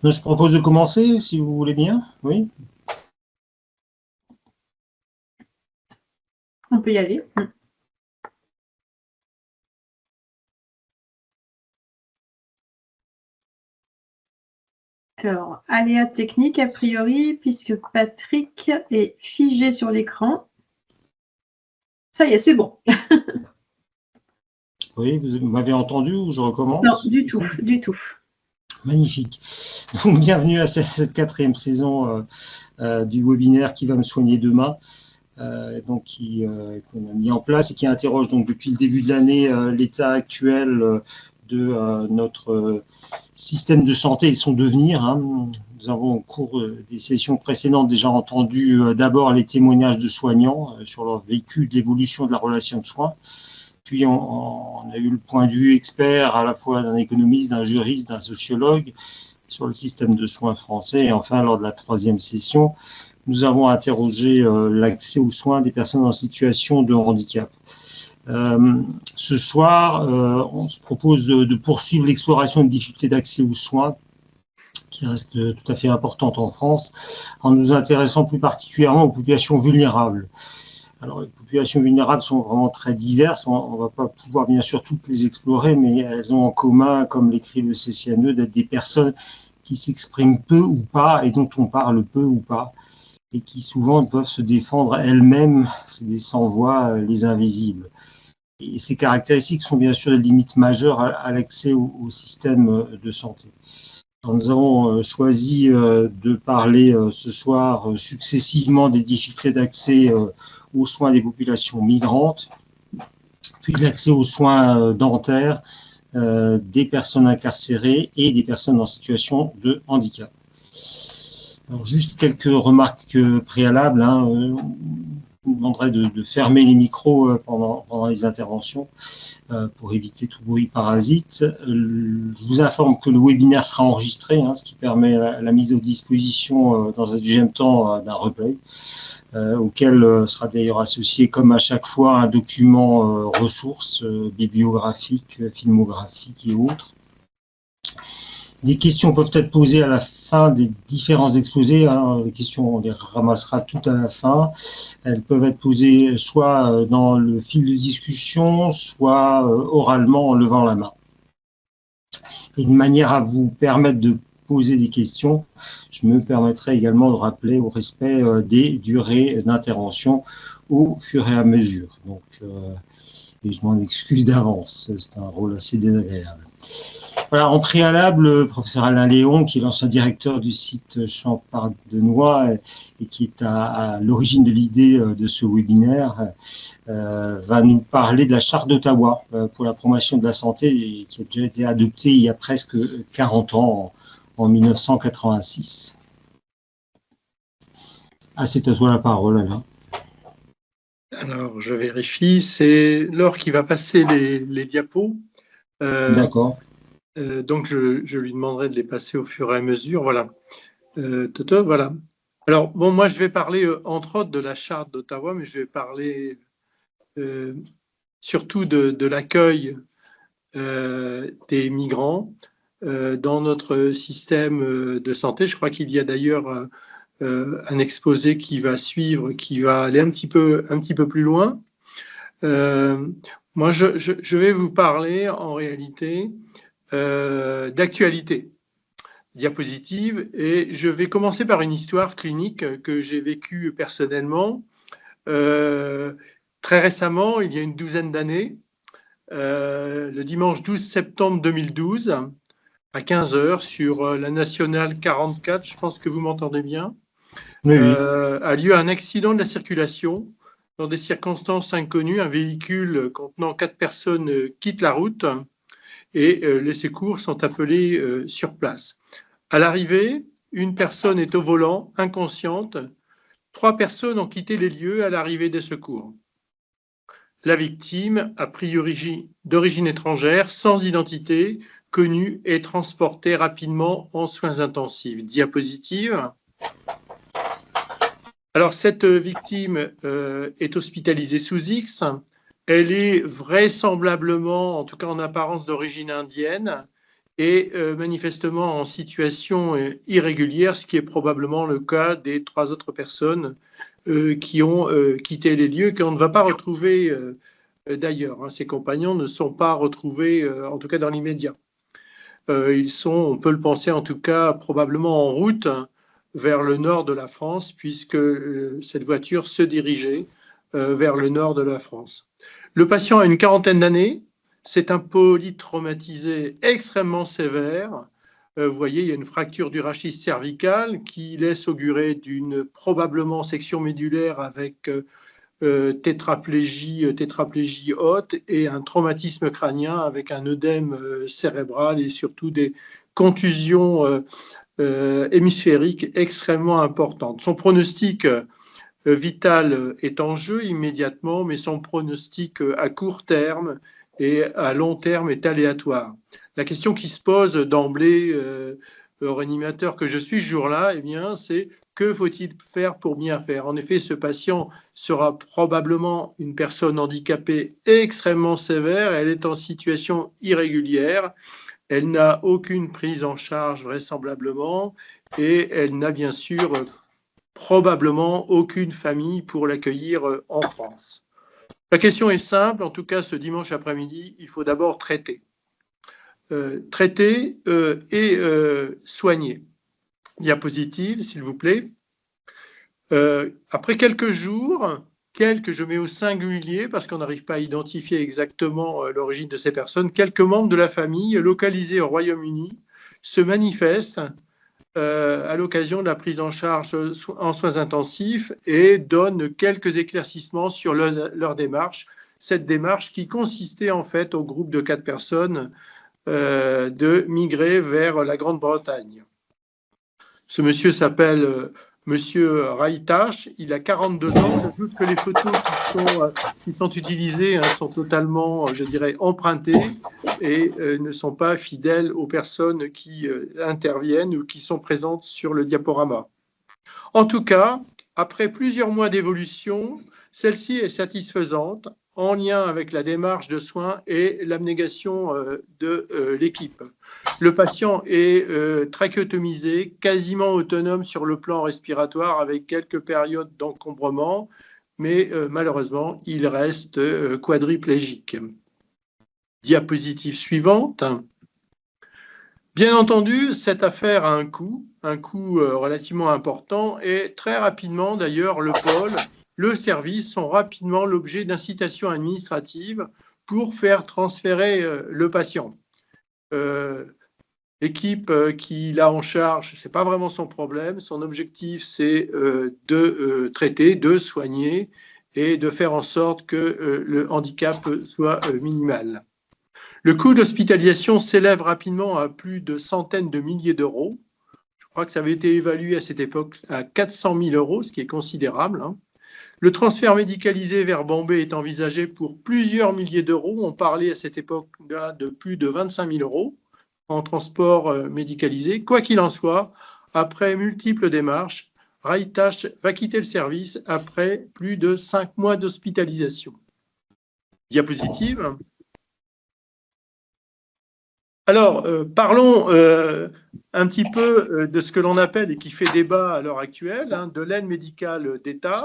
Donc, je propose de commencer, si vous voulez bien. Oui. On peut y aller. Alors, aléa technique, a priori, puisque Patrick est figé sur l'écran. Ça y est, c'est bon. Oui, vous m'avez entendu ou je recommence? Non, du tout, du tout. Magnifique. Donc, bienvenue à cette 4e saison du webinaire Qui va me soigner demain, qu'on a mis en place et qui interroge donc depuis le début de l'année l'état actuel de notre système de santé et son devenir. Nous avons au cours des sessions précédentes déjà entendu d'abord les témoignages de soignants sur leur vécu de l'évolution de la relation de soins. Puis on a eu le point de vue expert à la fois d'un économiste, d'un juriste, d'un sociologue sur le système de soins français. Et enfin, lors de la 3e session, nous avons interrogé l'accès aux soins des personnes en situation de handicap. Ce soir, on se propose de poursuivre l'exploration des difficultés d'accès aux soins qui reste tout à fait importante en France, en nous intéressant plus particulièrement aux populations vulnérables. Alors, les populations vulnérables sont vraiment très diverses. On ne va pas pouvoir, bien sûr, toutes les explorer, mais elles ont en commun, comme l'écrit le CCNE, d'être des personnes qui s'expriment peu ou pas et dont on parle peu ou pas, et qui souvent peuvent se défendre elles-mêmes, c'est des sans-voix, les invisibles. Et ces caractéristiques sont bien sûr des limites majeures à l'accès au système de santé. Alors, nous avons choisi de parler ce soir successivement des difficultés d'accès aux soins des populations migrantes, puis l'accès aux soins dentaires des personnes incarcérées et des personnes en situation de handicap. Alors, juste quelques remarques préalables. Je vous demanderai de fermer les micros pendant les interventions pour éviter tout bruit parasite. Je vous informe que le webinaire sera enregistré, ce qui permet la mise à disposition dans un deuxième temps d'un replay, auquel sera d'ailleurs associé, comme à chaque fois, un document ressources bibliographiques, filmographiques et autres. Des questions peuvent être posées à la fin des différents exposés. Les questions, on les ramassera toutes à la fin. Elles peuvent être posées soit dans le fil de discussion, soit oralement en levant la main. Et de manière à vous permettre de poser des questions, je me permettrai également de rappeler au respect des durées d'intervention au fur et à mesure. Donc, et je m'en excuse d'avance, c'est un rôle assez désagréable. Voilà, en préalable, le professeur Alain Léon, qui est l'ancien directeur du site Champard-Denois et qui est à l'origine de l'idée de ce webinaire, va nous parler de la charte d'Ottawa pour la promotion de la santé et qui a déjà été adoptée il y a presque 40 ans, en 1986. C'est à toi la parole, Alain. Alors, je vérifie, c'est Laure qui va passer les diapos. D'accord. Donc, je lui demanderai de les passer au fur et à mesure. Voilà. Voilà. Alors, bon, moi, je vais parler, entre autres, de la charte d'Ottawa, mais je vais parler surtout de l'accueil des migrants dans notre système de santé. Je crois qu'il y a d'ailleurs un exposé qui va suivre, qui va aller un petit peu plus loin. Moi, je vais vous parler, en réalité, d'actualité, diapositive, et je vais commencer par une histoire clinique que j'ai vécue personnellement très récemment, il y a une douzaine d'années, le dimanche 12 septembre 2012, à 15h, sur la nationale 44, je pense que vous m'entendez bien, oui. A lieu un accident de la circulation. Dans des circonstances inconnues, un véhicule contenant 4 personnes quitte la route et les secours sont appelés sur place. À l'arrivée, une personne est au volant, inconsciente. 3 personnes ont quitté les lieux à l'arrivée des secours. La victime, a priori d'origine étrangère, sans identité, connue, est transportée rapidement en soins intensifs. Diapositive. Alors, cette victime est hospitalisée sous X. Elle est vraisemblablement, en tout cas en apparence, d'origine indienne. est manifestement en situation irrégulière, ce qui est probablement le cas des 3 autres personnes qui ont quitté les lieux, qu'on ne va pas retrouver d'ailleurs. Ces compagnons ne sont pas retrouvés, en tout cas dans l'immédiat. Ils sont, on peut le penser en tout cas, probablement en route vers le nord de la France, puisque cette voiture se dirigeait vers le nord de la France. Le patient a une quarantaine d'années. C'est un polytraumatisé extrêmement sévère. Vous voyez, il y a une fracture du rachis cervical qui laisse augurer d'une probablement section médulaire avec tétraplégie haute et un traumatisme crânien avec un œdème cérébral et surtout des contusions hémisphériques extrêmement importantes. Son pronostic vital est en jeu immédiatement, mais son pronostic à court terme et à long terme est aléatoire. La question qui se pose d'emblée au réanimateur que je suis ce jour-là, eh bien, c'est que faut-il faire pour bien faire? En effet, ce patient sera probablement une personne handicapée extrêmement sévère, elle est en situation irrégulière, elle n'a aucune prise en charge vraisemblablement et elle n'a bien sûr probablement aucune famille pour l'accueillir en France. La question est simple, en tout cas ce dimanche après-midi, il faut d'abord traiter. Traiter et soigner. Diapositive, s'il vous plaît. Après quelques jours, je mets au singulier parce qu'on n'arrive pas à identifier exactement l'origine de ces personnes, quelques membres de la famille localisés au Royaume-Uni se manifestent à l'occasion de la prise en charge en soins intensifs et donnent quelques éclaircissements sur leur démarche. Cette démarche qui consistait en fait au groupe de 4 personnes de migrer vers la Grande-Bretagne. Ce monsieur s'appelle Monsieur Raitash, il a 42 ans. J'ajoute que les photos qui sont utilisées sont totalement, je dirais, empruntées et ne sont pas fidèles aux personnes qui interviennent ou qui sont présentes sur le diaporama. En tout cas, après plusieurs mois d'évolution, celle-ci est satisfaisante en lien avec la démarche de soins et l'abnégation de l'équipe. Le patient est trachéotomisé, quasiment autonome sur le plan respiratoire avec quelques périodes d'encombrement, mais malheureusement, il reste quadriplégique. Diapositive suivante. Bien entendu, cette affaire a un coût relativement important et très rapidement, d'ailleurs, le pôle, le service sont rapidement l'objet d'incitations administratives pour faire transférer le patient. L'équipe qui l'a en charge, ce n'est pas vraiment son problème. Son objectif, c'est de traiter, de soigner et de faire en sorte que le handicap soit minimal. Le coût d'hospitalisation s'élève rapidement à plus de centaines de milliers d'euros. Je crois que ça avait été évalué à cette époque à 400 000 euros, ce qui est considérable. Le transfert médicalisé vers Bombay est envisagé pour plusieurs milliers d'euros. On parlait à cette époque-là de plus de 25 000 euros en transport médicalisé. Quoi qu'il en soit, après multiples démarches, Raitash va quitter le service après plus de 5 mois d'hospitalisation. Diapositive. Alors, parlons un petit peu de ce que l'on appelle et qui fait débat à l'heure actuelle, de l'aide médicale d'État.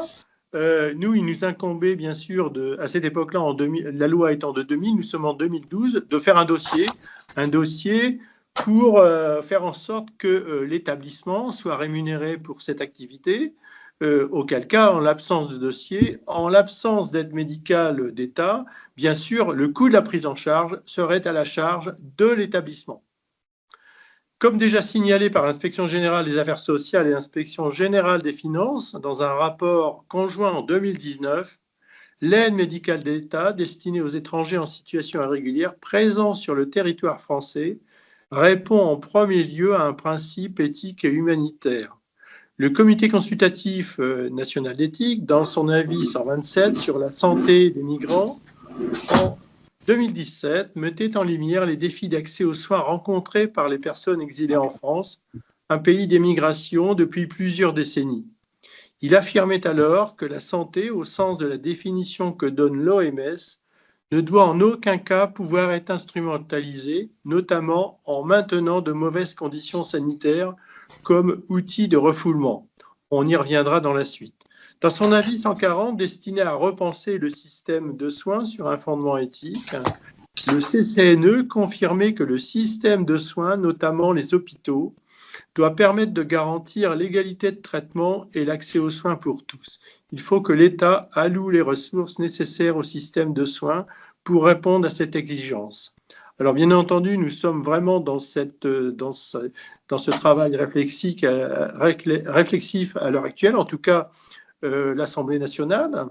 Nous, il nous incombait bien sûr, à cette époque-là, la loi étant de 2000, nous sommes en 2012, de faire un dossier pour faire en sorte que l'établissement soit rémunéré pour cette activité, auquel cas, en l'absence de dossier, en l'absence d'aide médicale d'État, bien sûr, le coût de la prise en charge serait à la charge de l'établissement. Comme déjà signalé par l'Inspection générale des affaires sociales et l'Inspection générale des finances dans un rapport conjoint en 2019, l'aide médicale d'État destinée aux étrangers en situation irrégulière présents sur le territoire français répond en premier lieu à un principe éthique et humanitaire. Le Comité consultatif national d'éthique, dans son avis 127 sur la santé des migrants, en 2017, mettait en lumière les défis d'accès aux soins rencontrés par les personnes exilées en France, un pays d'émigration depuis plusieurs décennies. Il affirmait alors que la santé, au sens de la définition que donne l'OMS, ne doit en aucun cas pouvoir être instrumentalisé, notamment en maintenant de mauvaises conditions sanitaires comme outil de refoulement. On y reviendra dans la suite. Dans son avis 140, destiné à repenser le système de soins sur un fondement éthique, le CCNE confirmait que le système de soins, notamment les hôpitaux, doit permettre de garantir l'égalité de traitement et l'accès aux soins pour tous. Il faut que l'État alloue les ressources nécessaires au système de soins pour répondre à cette exigence. Alors, bien entendu, nous sommes vraiment dans ce travail réflexif à l'heure actuelle, en tout cas l'Assemblée nationale,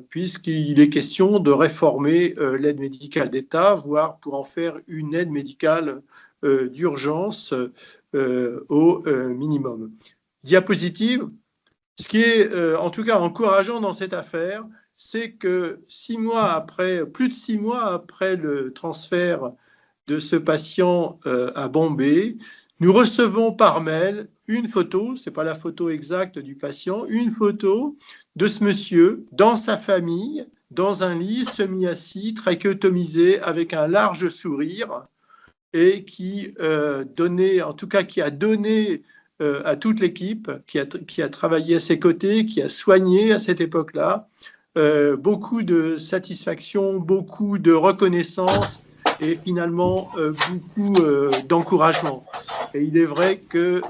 puisqu'il est question de réformer l'aide médicale d'État, voire pour en faire une aide médicale d'urgence au minimum. Diapositive. Ce qui est en tout cas encourageant dans cette affaire, c'est que plus de 6 mois après le transfert de ce patient à Bombay, nous recevons par mail une photo, ce n'est pas la photo exacte du patient, une photo de ce monsieur dans sa famille, dans un lit semi-assis, trachéotomisé, avec un large sourire, et qui a donné à toute l'équipe qui a travaillé à ses côtés, qui a soigné à cette époque-là, beaucoup de satisfaction, beaucoup de reconnaissance et finalement beaucoup d'encouragement. Et il est vrai que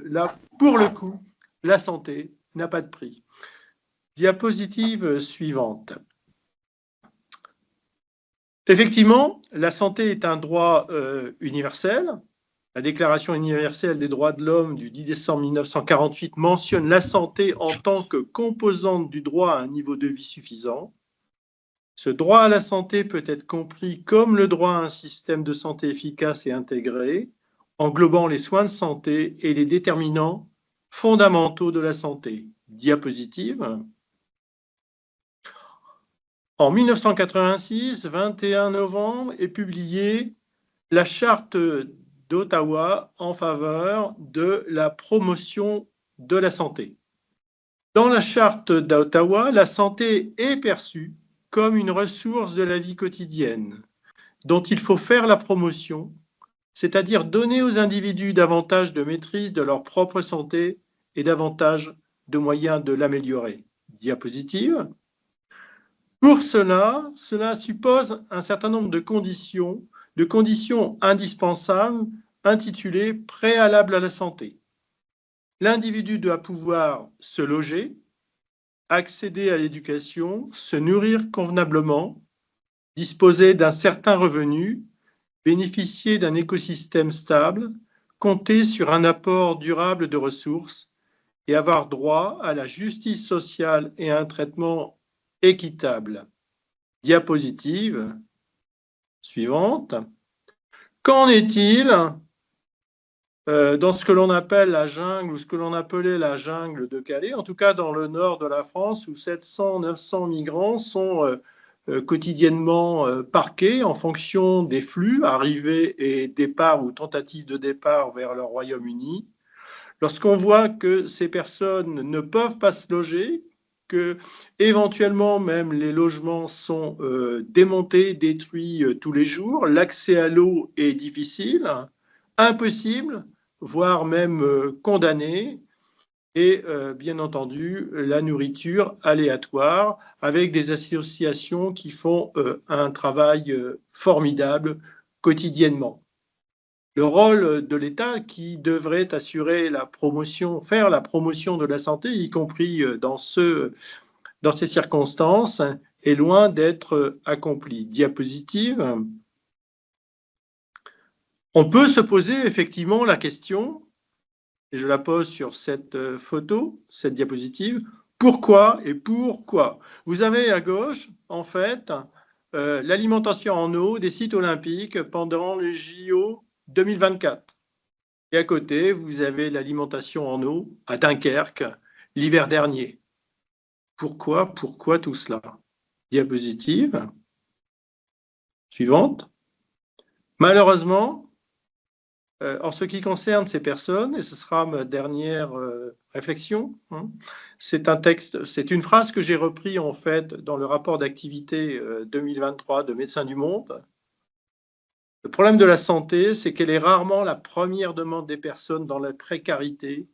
là, pour le coup, la santé n'a pas de prix. Diapositive suivante. Effectivement, la santé est un droit universel. La Déclaration universelle des droits de l'homme du 10 décembre 1948 mentionne la santé en tant que composante du droit à un niveau de vie suffisant. Ce droit à la santé peut être compris comme le droit à un système de santé efficace et intégré, englobant les soins de santé et les déterminants fondamentaux de la santé. Diapositive. En 1986, 21 novembre, est publiée la charte d'Ottawa en faveur de la promotion de la santé. Dans la charte d'Ottawa, la santé est perçue comme une ressource de la vie quotidienne dont il faut faire la promotion, c'est-à-dire donner aux individus davantage de maîtrise de leur propre santé et davantage de moyens de l'améliorer. Diapositive. Pour cela suppose un certain nombre de conditions indispensables intitulées « préalables à la santé ». L'individu doit pouvoir se loger, accéder à l'éducation, se nourrir convenablement, disposer d'un certain revenu, bénéficier d'un écosystème stable, compter sur un apport durable de ressources et avoir droit à la justice sociale et à un traitement équitable. Diapositive suivante. Qu'en est-il dans ce que l'on appelle la jungle, ou ce que l'on appelait la jungle de Calais, en tout cas dans le nord de la France, où 700-900 migrants sont quotidiennement parqués en fonction des flux, arrivées et départs ou tentatives de départ vers le Royaume-Uni. Lorsqu'on voit que ces personnes ne peuvent pas se loger, que éventuellement même les logements sont démontés, détruits tous les jours, l'accès à l'eau est difficile, impossible, voire même condamné, et bien entendu la nourriture aléatoire avec des associations qui font un travail formidable quotidiennement. Le rôle de l'État qui devrait assurer la promotion, faire la promotion de la santé, y compris dans ces circonstances, est loin d'être accompli. Diapositive. On peut se poser effectivement la question, et je la pose sur cette photo, cette diapositive, pourquoi et pourquoi? Vous avez à gauche, en fait, l'alimentation en eau des sites olympiques pendant les JO 2024. Et à côté, vous avez l'alimentation en eau à Dunkerque l'hiver dernier. Pourquoi tout cela? Diapositive suivante. Malheureusement, En ce qui concerne ces personnes, et ce sera ma dernière réflexion, hein, c'est une phrase que j'ai reprise en fait dans le rapport d'activité 2023 de Médecins du Monde. Le problème de la santé, c'est qu'elle est rarement la première demande des personnes dans la précarité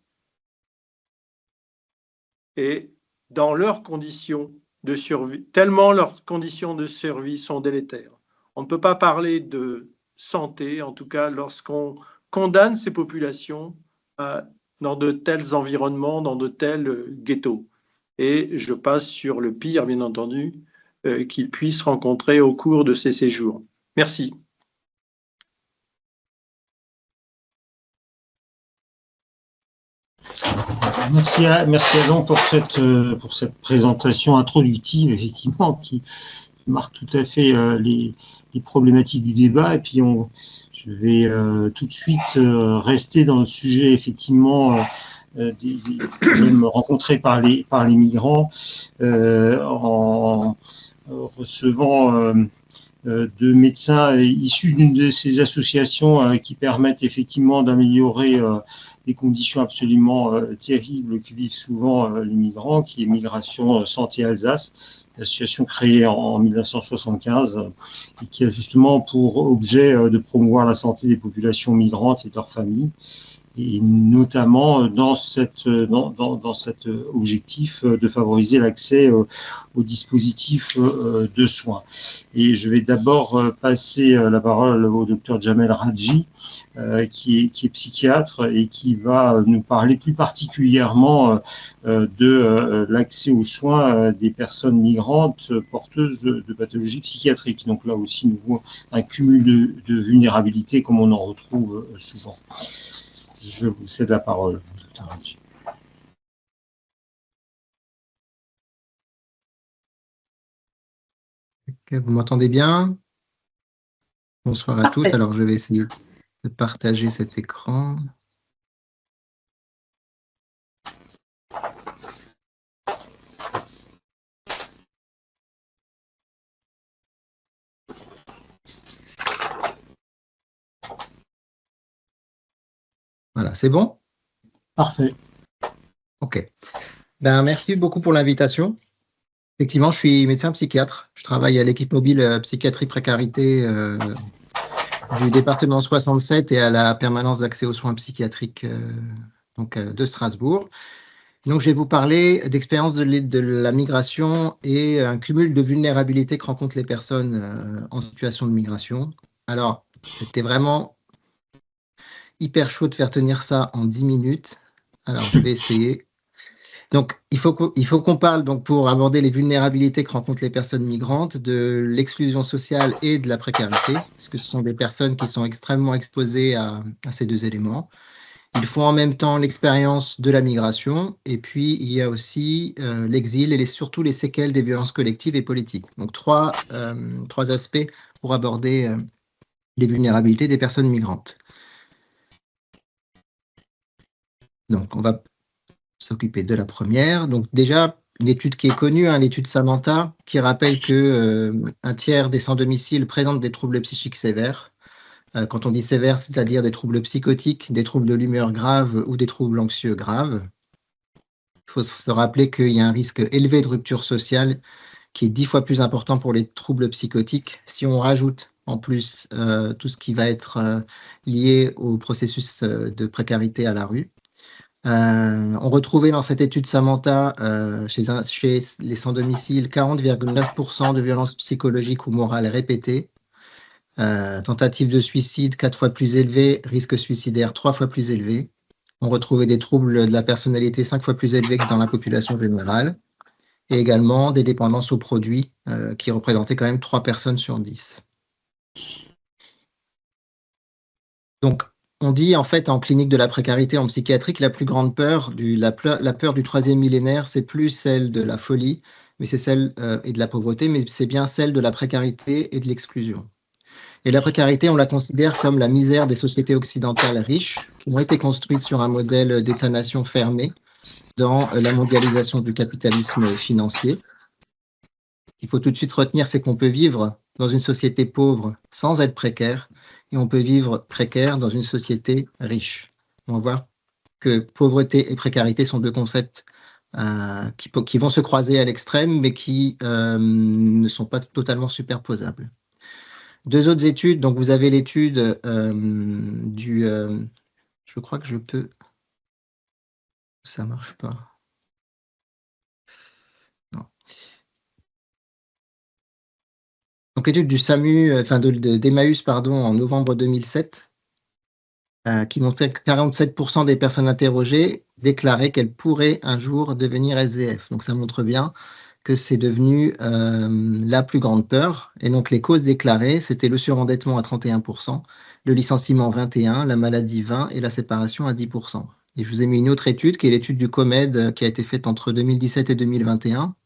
et dans leurs conditions de survie, tellement leurs conditions de survie sont délétères. On ne peut pas parler de santé, en tout cas lorsqu'on condamne ces populations dans de tels environnements, dans de tels ghettos. Et je passe sur le pire, bien entendu, qu'ils puissent rencontrer au cours de ces séjours. Merci. Merci Alain pour cette présentation introductive, effectivement, qui marque tout à fait les problématiques du débat. Et puis, je vais tout de suite rester dans le sujet, effectivement, des problèmes rencontrés par les migrants en recevant de médecins issus d'une de ces associations qui permettent effectivement d'améliorer des conditions absolument terribles que vivent souvent les migrants, qui est Migration Santé Alsace, l'association créée en 1975 et qui a justement pour objet de promouvoir la santé des populations migrantes et de leurs familles, et notamment dans cet objectif de favoriser l'accès aux dispositifs de soins. Et je vais d'abord passer la parole au docteur Jamel Radji, qui est psychiatre et qui va nous parler plus particulièrement de l'accès aux soins des personnes migrantes porteuses de pathologies psychiatriques. Donc là aussi, nous voyons un cumul de vulnérabilité comme on en retrouve souvent. Je vous cède la parole, docteur Radji. Vous m'entendez bien? Bonsoir à tous. Alors, je vais essayer de partager cet écran. Voilà, c'est bon? Parfait. OK. Merci beaucoup pour l'invitation. Effectivement, je suis médecin psychiatre. Je travaille à l'équipe mobile psychiatrie précarité du département 67 et à la permanence d'accès aux soins psychiatriques de Strasbourg. Donc, je vais vous parler d'expérience de la migration et un cumul de vulnérabilité que rencontrent les personnes en situation de migration. Alors, c'était vraiment hyper chaud de faire tenir ça en 10 minutes. Alors, je vais essayer. Donc, il faut qu'on parle, donc, pour aborder les vulnérabilités que rencontrent les personnes migrantes, de l'exclusion sociale et de la précarité, parce que ce sont des personnes qui sont extrêmement exposées à ces deux éléments. Ils font en même temps l'expérience de la migration, et puis il y a aussi l'exil et surtout les séquelles des violences collectives et politiques. Donc, trois aspects pour aborder les vulnérabilités des personnes migrantes. Donc, on va s'occuper de la première. Donc, déjà, une étude qui est connue, l'étude Samantha, qui rappelle que un tiers des sans-domicile présentent des troubles psychiques sévères. Quand on dit sévères, c'est-à-dire des troubles psychotiques, des troubles de l'humeur graves ou des troubles anxieux graves. Il faut se rappeler qu'il y a un risque élevé de rupture sociale qui est 10 fois plus important pour les troubles psychotiques. Si on rajoute en plus tout ce qui va être lié au processus de précarité à la rue. On retrouvait dans cette étude Samantha, chez les sans-domicile, 40,9% de violences psychologiques ou morales répétées, tentative de suicide 4 fois plus élevée, risque suicidaire 3 fois plus élevé. On retrouvait des troubles de la personnalité 5 fois plus élevés que dans la population générale, et également des dépendances aux produits qui représentaient quand même 3 personnes sur 10. Donc, on dit en fait en clinique de la précarité en psychiatrie que la plus grande peur, la peur du 3e millénaire, c'est plus celle de la folie, mais c'est celle et de la pauvreté, mais c'est bien celle de la précarité et de l'exclusion. Et la précarité, on la considère comme la misère des sociétés occidentales riches qui ont été construites sur un modèle d'État-nation fermé dans la mondialisation du capitalisme financier. Il faut tout de suite retenir, c'est qu'on peut vivre dans une société pauvre sans être précaire, et on peut vivre précaire dans une société riche. On va voir que pauvreté et précarité sont deux concepts qui vont se croiser à l'extrême, mais qui ne sont pas totalement superposables. Deux autres études, donc vous avez l'étude je crois que je peux... Ça marche pas. Non. Donc l'étude du SAMU, d'Emmaüs, en novembre 2007, qui montrait que 47% des personnes interrogées déclaraient qu'elles pourraient un jour devenir SDF. Donc ça montre bien que c'est devenu la plus grande peur. Et donc les causes déclarées, c'était le surendettement à 31%, le licenciement 21%, la maladie 20% et la séparation à 10%. Et je vous ai mis une autre étude, qui est l'étude du COMED, qui a été faite entre 2017 et 2021,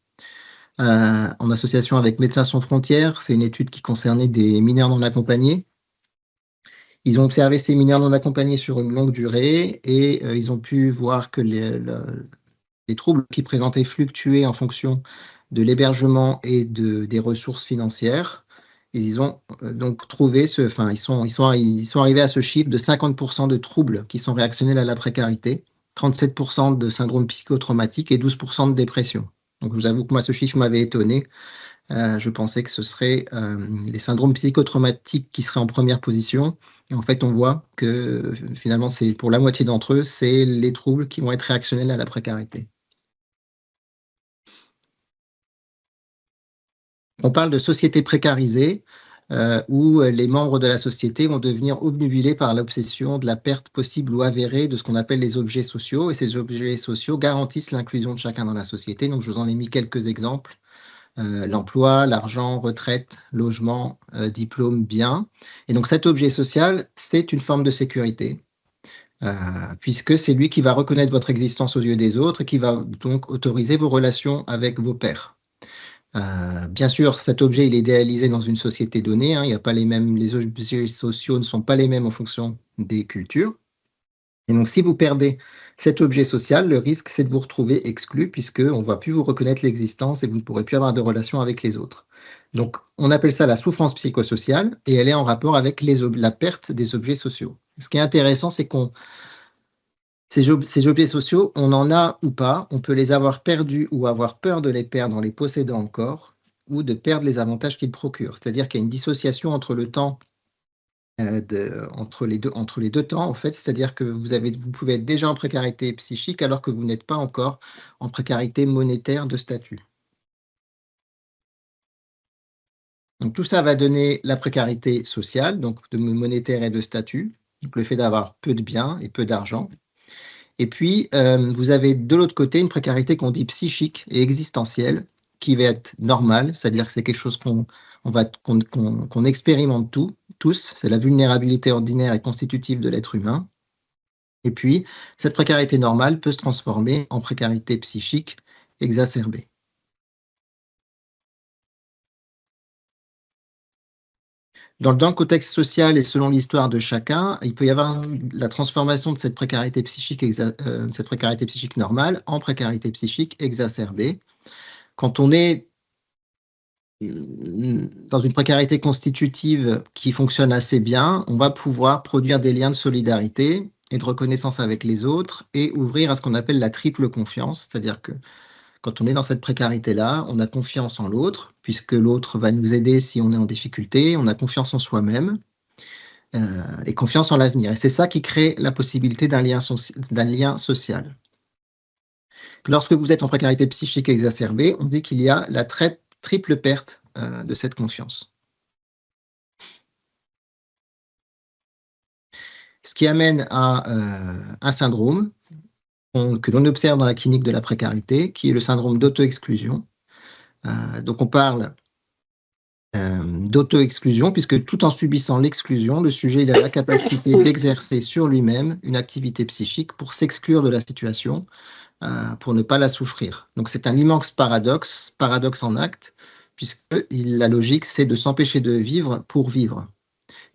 en association avec Médecins sans frontières. C'est une étude qui concernait des mineurs non accompagnés. Ils ont observé ces mineurs non accompagnés sur une longue durée et ils ont pu voir que les troubles qu'ils présentaient fluctuaient en fonction de l'hébergement et des ressources financières. Et ils ont donc trouvé ils sont arrivés à ce chiffre de 50% de troubles qui sont réactionnels à la précarité, 37% de syndrome psychotraumatique et 12% de dépression. Donc je vous avoue que moi ce chiffre m'avait étonné. Je pensais que ce serait les syndromes psychotraumatiques qui seraient en première position. Et en fait, on voit que finalement, c'est pour la moitié d'entre eux, c'est les troubles qui vont être réactionnels à la précarité. On parle de société précarisée, où les membres de la société vont devenir obnubilés par l'obsession de la perte possible ou avérée de ce qu'on appelle les objets sociaux. Et ces objets sociaux garantissent l'inclusion de chacun dans la société. Donc, je vous en ai mis quelques exemples. L'emploi, l'argent, retraite, logement, diplôme, bien. Et donc cet objet social, c'est une forme de sécurité, puisque c'est lui qui va reconnaître votre existence aux yeux des autres et qui va donc autoriser vos relations avec vos pairs. Bien sûr, cet objet, il est idéalisé dans une société donnée. Il y a pas les objets sociaux ne sont pas les mêmes en fonction des cultures. Et donc, si vous perdez cet objet social, le risque, c'est de vous retrouver exclu, puisqu'on ne va plus vous reconnaître l'existence et vous ne pourrez plus avoir de relation avec les autres. Donc, on appelle ça la souffrance psychosociale, et elle est en rapport avec la perte des objets sociaux. Ce qui est intéressant, c'est ces objets sociaux, on en a ou pas, on peut les avoir perdus ou avoir peur de les perdre en les possédant encore, ou de perdre les avantages qu'ils procurent. C'est-à-dire qu'il y a une dissociation entre le temps entre les deux temps, en fait, c'est-à-dire que vous pouvez être déjà en précarité psychique alors que vous n'êtes pas encore en précarité monétaire de statut. Donc tout ça va donner la précarité sociale, donc de monétaire et de statut, donc le fait d'avoir peu de biens et peu d'argent. Et puis, vous avez de l'autre côté une précarité qu'on dit psychique et existentielle, qui va être normale, c'est-à-dire que c'est quelque chose qu'on expérimente tous, c'est la vulnérabilité ordinaire et constitutive de l'être humain. Et puis, cette précarité normale peut se transformer en précarité psychique exacerbée. Dans le contexte social et selon l'histoire de chacun, il peut y avoir la transformation de cette précarité psychique normale en précarité psychique exacerbée. Quand on est dans une précarité constitutive qui fonctionne assez bien, on va pouvoir produire des liens de solidarité et de reconnaissance avec les autres et ouvrir à ce qu'on appelle la triple confiance, c'est-à-dire que quand on est dans cette précarité-là, on a confiance en l'autre, puisque l'autre va nous aider si on est en difficulté, on a confiance en soi-même et confiance en l'avenir. Et c'est ça qui crée la possibilité d'un lien social. Lorsque vous êtes en précarité psychique exacerbée, on dit qu'il y a la triple perte de cette confiance. Ce qui amène à un syndrome que l'on observe dans la clinique de la précarité, qui est le syndrome d'auto-exclusion. Donc on parle d'auto-exclusion, puisque tout en subissant l'exclusion, le sujet il a la capacité d'exercer sur lui-même une activité psychique pour s'exclure de la situation, pour ne pas la souffrir. Donc c'est un immense paradoxe en acte, puisque la logique, c'est de s'empêcher de vivre pour vivre.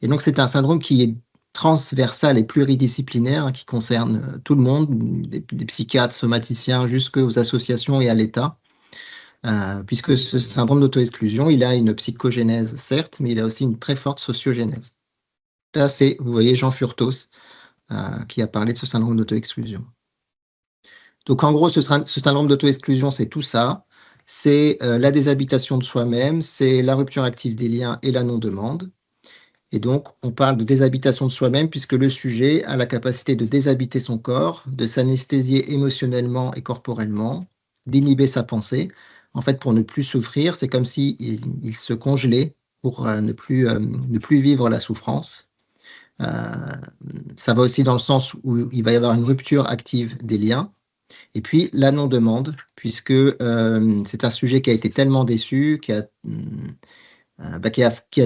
Et donc c'est un syndrome qui est transversal et pluridisciplinaire, qui concerne tout le monde, des psychiatres, somaticiens, jusqu'aux associations et à l'État. puisque ce syndrome d'auto-exclusion, il a une psychogénèse, certes, mais il a aussi une très forte sociogénèse. Là, c'est, vous voyez, Jean Furtos qui a parlé de ce syndrome d'auto-exclusion. Donc, en gros, ce syndrome d'auto-exclusion, c'est tout ça. C'est la déshabitation de soi-même, c'est la rupture active des liens et la non-demande. Et donc, on parle de déshabitation de soi-même puisque le sujet a la capacité de déshabiter son corps, de s'anesthésier émotionnellement et corporellement, d'inhiber sa pensée. En fait, pour ne plus souffrir, c'est comme s'il il se congelait pour ne plus vivre la souffrance. Ça va aussi dans le sens où il va y avoir une rupture active des liens. Et puis, la non-demande, puisque c'est un sujet qui a été tellement déçu, qui a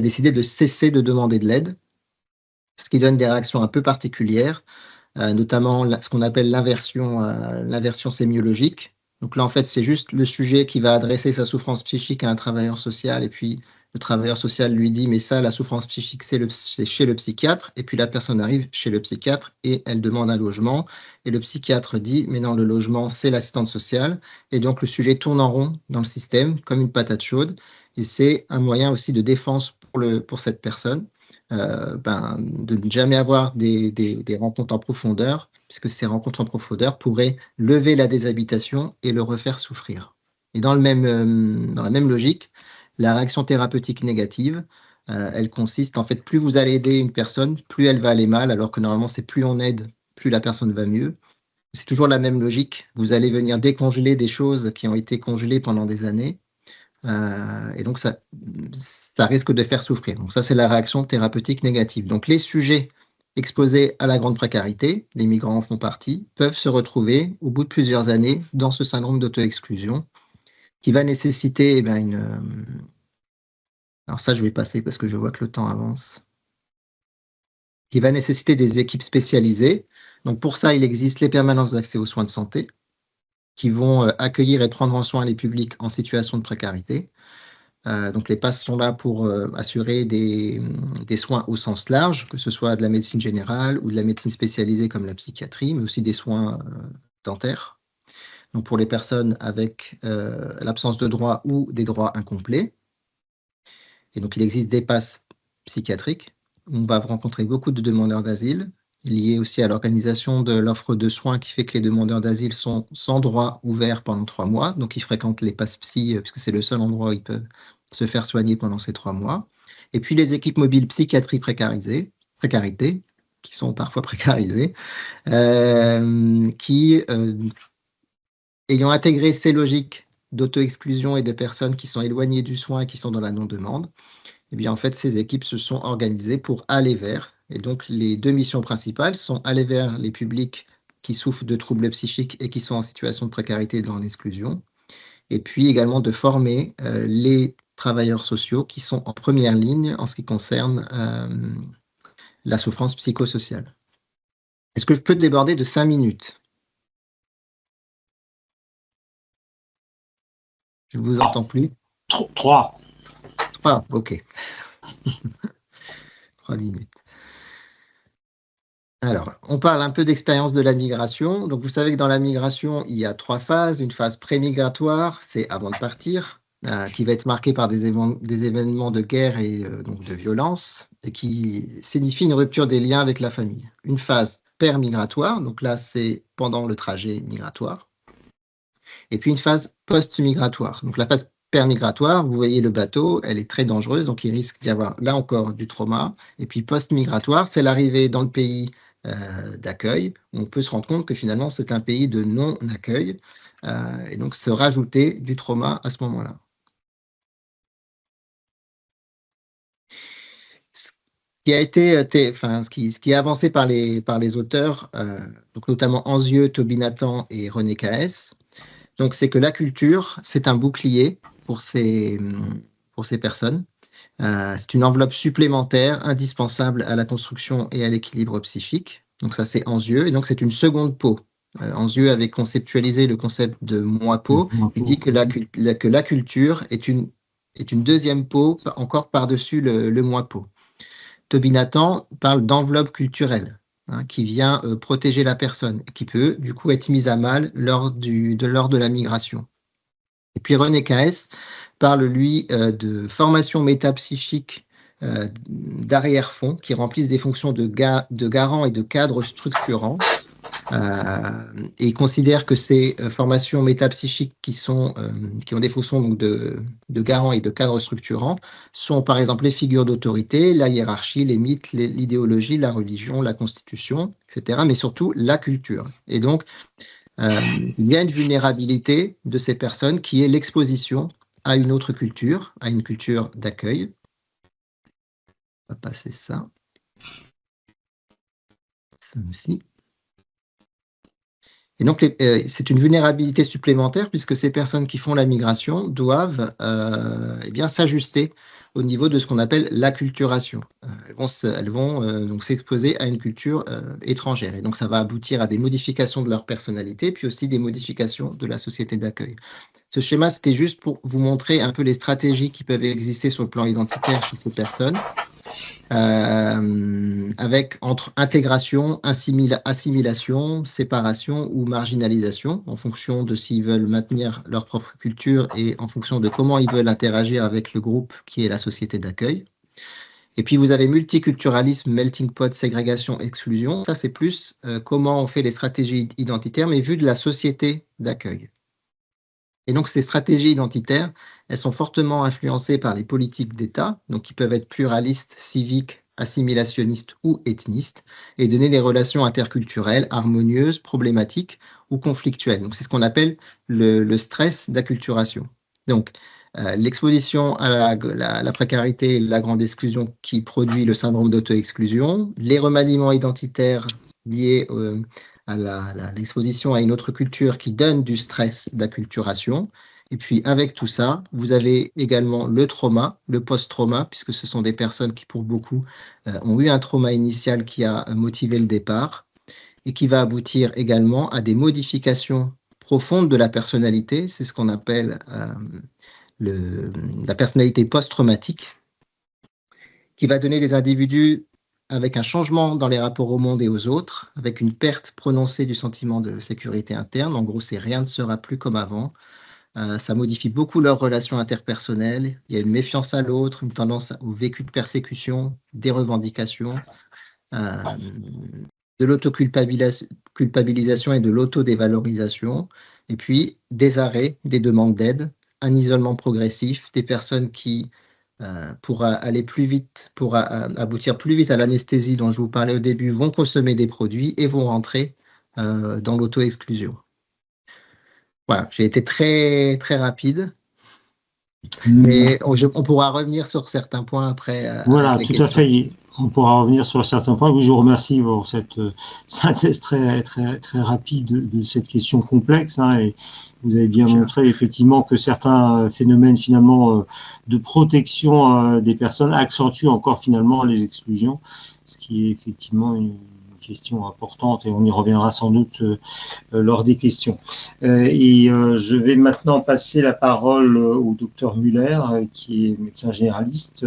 décidé de cesser de demander de l'aide, ce qui donne des réactions un peu particulières, notamment ce qu'on appelle l'inversion sémiologique. Donc là, en fait, c'est juste le sujet qui va adresser sa souffrance psychique à un travailleur social, et puis le travailleur social lui dit « mais ça, la souffrance psychique, c'est chez le psychiatre », et puis la personne arrive chez le psychiatre et elle demande un logement, et le psychiatre dit « mais non, le logement, c'est l'assistante sociale », et donc le sujet tourne en rond dans le système, comme une patate chaude, et c'est un moyen aussi de défense pour cette personne, de ne jamais avoir des rencontres en profondeur, puisque ces rencontres en profondeur pourraient lever la déshabitation et le refaire souffrir. Et dans la même logique, la réaction thérapeutique négative, elle consiste, en fait, plus vous allez aider une personne, plus elle va aller mal, alors que normalement, c'est plus on aide, plus la personne va mieux. C'est toujours la même logique. Vous allez venir décongeler des choses qui ont été congelées pendant des années, et donc ça risque de faire souffrir. Donc ça, c'est la réaction thérapeutique négative. Donc les sujets exposés à la grande précarité, les migrants en font partie, peuvent se retrouver au bout de plusieurs années dans ce syndrome d'auto-exclusion qui va nécessiter alors ça, je vais passer parce que je vois que le temps avance. Qui va nécessiter des équipes spécialisées. Donc pour ça, il existe les permanences d'accès aux soins de santé qui vont accueillir et prendre en soin les publics en situation de précarité. Donc les PASS sont là pour assurer des soins au sens large, que ce soit de la médecine générale ou de la médecine spécialisée comme la psychiatrie, mais aussi des soins dentaires. Donc pour les personnes avec l'absence de droits ou des droits incomplets. Et donc il existe des PASS psychiatriques. On va rencontrer beaucoup de demandeurs d'asile, lié aussi à l'organisation de l'offre de soins qui fait que les demandeurs d'asile sont sans droit ouvert pendant 3 mois. Donc, ils fréquentent les PASS psy, puisque c'est le seul endroit où ils peuvent se faire soigner pendant ces 3 mois. Et puis, les équipes mobiles psychiatrie précarité, qui sont parfois précarisées, qui, ayant intégré ces logiques d'auto-exclusion et de personnes qui sont éloignées du soin et qui sont dans la non-demande, eh bien, en fait, ces équipes se sont organisées pour aller vers. Et donc, les 2 missions principales sont aller vers les publics qui souffrent de troubles psychiques et qui sont en situation de précarité et de grande exclusion. Et puis également de former les travailleurs sociaux qui sont en première ligne en ce qui concerne la souffrance psychosociale. Est-ce que je peux déborder de 5 minutes? Je ne vous entends plus. 3. 3, ok. 3 minutes. Alors, on parle un peu d'expérience de la migration. Donc, vous savez que dans la migration, il y a 3 phases. Une phase pré-migratoire, c'est avant de partir, qui va être marquée par des événements de guerre et donc de violence, et qui signifie une rupture des liens avec la famille. Une phase per-migratoire, donc là, c'est pendant le trajet migratoire. Et puis une phase post-migratoire. Donc, la phase per-migratoire, vous voyez le bateau, elle est très dangereuse, donc il risque d'y avoir là encore du trauma. Et puis post-migratoire, c'est l'arrivée dans le pays d'accueil. On peut se rendre compte que finalement, c'est un pays de non-accueil, et donc se rajouter du trauma à ce moment-là. Ce qui est avancé par les auteurs, donc notamment Anzieux, Toby Nathan et René Caès, donc c'est que la culture, c'est un bouclier pour ces personnes. C'est une enveloppe supplémentaire indispensable à la construction et à l'équilibre psychique. Donc ça, c'est Anzieux. Et donc, c'est une seconde peau. Anzieux avait conceptualisé le concept de moi-peau. Il dit que la culture est une deuxième peau encore par-dessus le moi-peau. Toby Nathan parle d'enveloppe culturelle, qui vient protéger la personne, qui peut du coup être mise à mal lors de la migration. Et puis René Caes parle, lui, de formation métapsychique d'arrière-fond qui remplissent des fonctions de garant et de cadre structurant. Et il considère que ces formations métapsychiques qui ont des fonctions donc, de garant et de cadre structurant sont par exemple les figures d'autorité, la hiérarchie, les mythes, l'idéologie, la religion, la constitution, etc., mais surtout la culture. Et donc, il y a une vulnérabilité de ces personnes qui est l'exposition à une autre culture, à une culture d'accueil. On va passer ça. Ça aussi. Et donc, c'est une vulnérabilité supplémentaire puisque ces personnes qui font la migration doivent s'ajuster au niveau de ce qu'on appelle l'acculturation. Elles vont donc s'exposer à une culture étrangère. Et donc, ça va aboutir à des modifications de leur personnalité, puis aussi des modifications de la société d'accueil. Ce schéma, c'était juste pour vous montrer un peu les stratégies qui peuvent exister sur le plan identitaire chez ces personnes. Avec entre intégration, assimilation, séparation ou marginalisation, en fonction de s'ils veulent maintenir leur propre culture et en fonction de comment ils veulent interagir avec le groupe qui est la société d'accueil. Et puis vous avez multiculturalisme, melting pot, ségrégation, exclusion. Ça, c'est plus comment on fait les stratégies identitaires, mais vu de la société d'accueil. Et donc, ces stratégies identitaires, elles sont fortement influencées par les politiques d'État, donc qui peuvent être pluralistes, civiques, assimilationnistes ou ethnistes, et donner des relations interculturelles harmonieuses, problématiques ou conflictuelles. Donc, c'est ce qu'on appelle le stress d'acculturation. Donc, l'exposition à la précarité et la grande exclusion qui produit le syndrome d'auto-exclusion, les remaniements identitaires liés à l'exposition à une autre culture qui donne du stress d'acculturation. Et puis, avec tout ça, vous avez également le trauma, le post-trauma, puisque ce sont des personnes qui, pour beaucoup, ont eu un trauma initial qui a motivé le départ et qui va aboutir également à des modifications profondes de la personnalité. C'est ce qu'on appelle la personnalité post-traumatique, qui va donner des individus avec un changement dans les rapports au monde et aux autres, avec une perte prononcée du sentiment de sécurité interne. En gros, c'est rien ne sera plus comme avant. Ça modifie beaucoup leurs relations interpersonnelles. Il y a une méfiance à l'autre, une tendance au vécu de persécution, des revendications, de l'autoculpabilisation et de l'autodévalorisation. Et puis, des arrêts, des demandes d'aide, un isolement progressif, des personnes qui pour aller plus vite, pour aboutir plus vite à l'anesthésie dont je vous parlais au début, vont consommer des produits et vont rentrer dans l'auto-exclusion. Voilà, j'ai été très, très rapide. Mais on pourra revenir sur certains points après. Voilà, tout à fait. On pourra revenir sur certains points. Je vous remercie pour cette synthèse très, très, très rapide de cette question complexe. Et vous avez bien montré effectivement que certains phénomènes finalement de protection des personnes accentuent encore finalement les exclusions, ce qui est effectivement une question importante et on y reviendra sans doute lors des questions. Je vais maintenant passer la parole au docteur Muller, qui est médecin généraliste,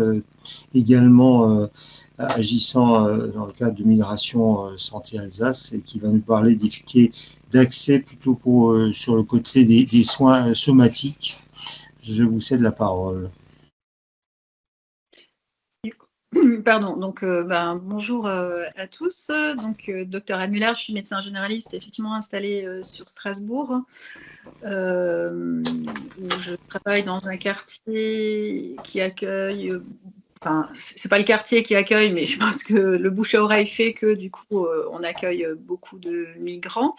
également agissant dans le cadre de Migration Santé Alsace et qui va nous parler des difficultés d'accès plutôt sur le côté des soins somatiques. Je vous cède la parole. Pardon, donc bonjour à tous. Donc, docteur Anne Muller, je suis médecin généraliste effectivement installé sur Strasbourg. Où je travaille dans un quartier qui accueille, enfin, c'est pas le quartier qui accueille, mais je pense que le bouche à oreille fait que du coup, on accueille beaucoup de migrants.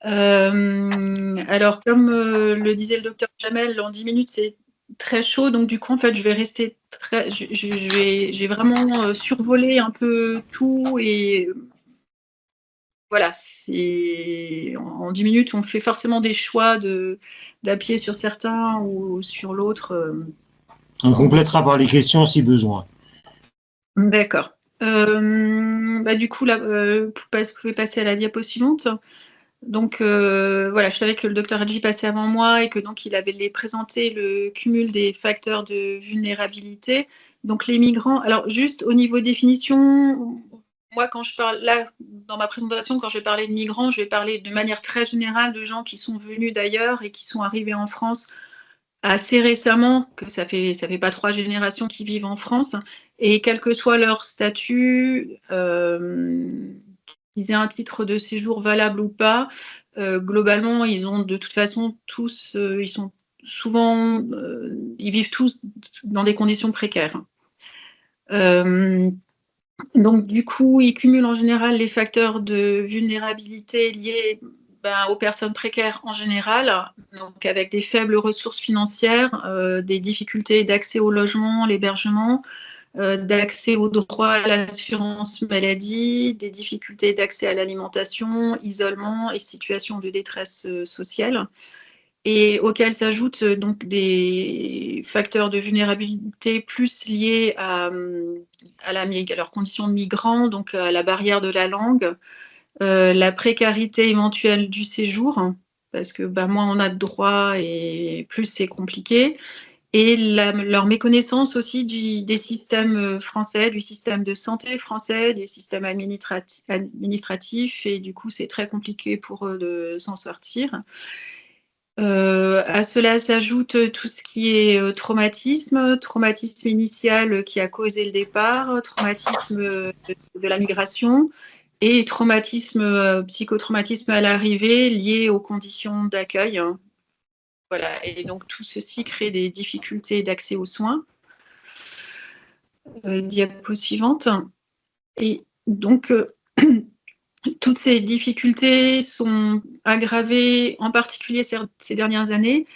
Alors, comme le disait le docteur Jamel, en 10 minutes, c'est très chaud, donc du coup en fait je vais rester j'ai vraiment survolé un peu tout et voilà, c'est en 10 minutes on fait forcément des choix d'appuyer sur certains ou sur l'autre. On complétera par les questions si besoin. D'accord. Du coup là, vous pouvez passer à la diapo suivante. Donc voilà, je savais que le docteur Hadji passait avant moi et que donc il avait présenté le cumul des facteurs de vulnérabilité. Donc les migrants, alors juste au niveau définition, moi quand je parle là dans ma présentation, quand je vais parler de migrants, je vais parler de manière très générale de gens qui sont venus d'ailleurs et qui sont arrivés en France assez récemment, que ça fait pas 3 générations qu'ils vivent en France, et quel que soit leur statut, qu'ils aient un titre de séjour valable ou pas, globalement, ils ont de toute façon tous, ils sont souvent, ils vivent tous dans des conditions précaires. Donc, du coup, ils cumulent en général les facteurs de vulnérabilité liés aux personnes précaires en général, donc avec des faibles ressources financières, des difficultés d'accès au logement, l'hébergement, d'accès au droit à l'assurance maladie, des difficultés d'accès à l'alimentation, isolement et situation de détresse sociale, et auxquels s'ajoutent donc des facteurs de vulnérabilité plus liés à leurs conditions de migrants, donc à la barrière de la langue, la précarité éventuelle du séjour, parce que moins on a de droits et plus c'est compliqué, et leur méconnaissance aussi des systèmes français, du système de santé français, du système administratif, et du coup c'est très compliqué pour eux de s'en sortir. À cela s'ajoute tout ce qui est traumatisme initial qui a causé le départ, traumatisme de la migration, et psychotraumatisme à l'arrivée lié aux conditions d'accueil. Voilà, et donc tout ceci crée des difficultés d'accès aux soins. Diapo suivante. Et donc, toutes ces difficultés sont aggravées, en particulier ces dernières années,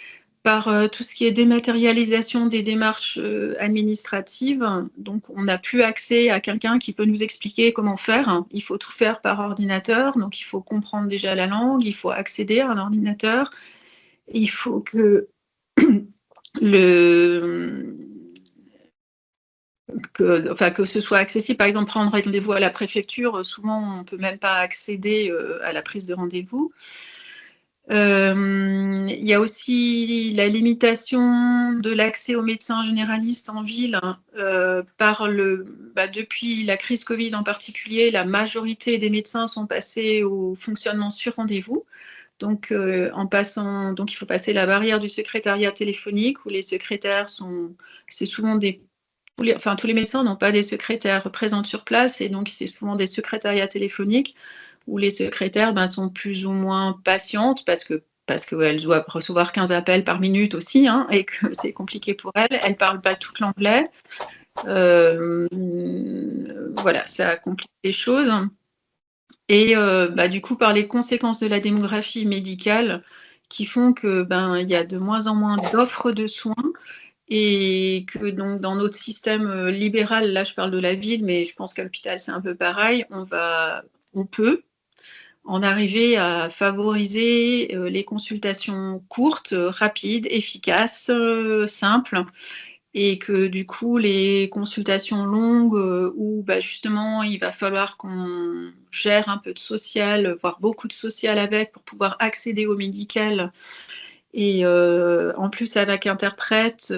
par tout ce qui est dématérialisation des démarches administratives. Donc, on n'a plus accès à quelqu'un qui peut nous expliquer comment faire. Il faut tout faire par ordinateur. Donc, il faut comprendre déjà la langue, il faut accéder à un ordinateur. Il faut que que ce soit accessible. Par exemple, prendre rendez-vous à la préfecture, souvent on ne peut même pas accéder à la prise de rendez-vous. Il y a aussi la limitation de l'accès aux médecins généralistes en ville depuis la crise Covid en particulier, la majorité des médecins sont passés au fonctionnement sur rendez-vous. Donc, il faut passer la barrière du secrétariat téléphonique, où les secrétaires c'est souvent tous les médecins n'ont pas des secrétaires présents sur place, et donc c'est souvent des secrétariats téléphoniques où les secrétaires sont plus ou moins patientes parce qu'elles doivent recevoir 15 appels par minute aussi, et que c'est compliqué pour elles. Elles ne parlent pas tout l'anglais. Voilà, ça complique les choses. Et du coup, par les conséquences de la démographie médicale qui font que il y a de moins en moins d'offres de soins, et que donc dans notre système libéral, là je parle de la ville, mais je pense qu'à l'hôpital c'est un peu pareil, on peut en arriver à favoriser les consultations courtes, rapides, efficaces, simples, et que du coup les consultations longues où justement il va falloir qu'on gère un peu de social, voire beaucoup de social avec, pour pouvoir accéder au médical, et en plus avec interprète,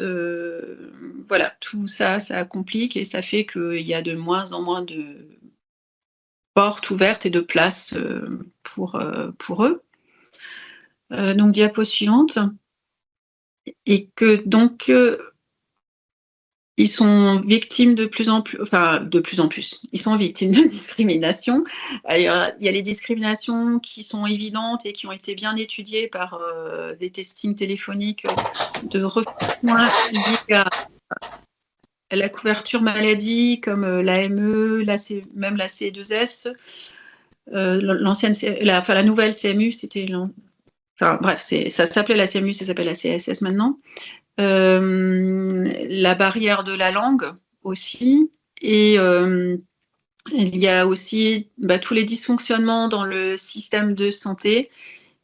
voilà, tout ça, ça complique, et ça fait qu'il y a de moins en moins de portes ouvertes et de places pour eux. Donc, diapo suivante. Et que donc, ils sont victimes de plus en plus, ils sont victimes de discrimination. Alors, il y a les discriminations qui sont évidentes et qui ont été bien étudiées par des testings téléphoniques de refus liés à la couverture maladie, comme l'AME, même la CE2S, la nouvelle CMU, ça s'appelait la CMU, ça s'appelle la CSS maintenant. La barrière de la langue aussi, et il y a aussi tous les dysfonctionnements dans le système de santé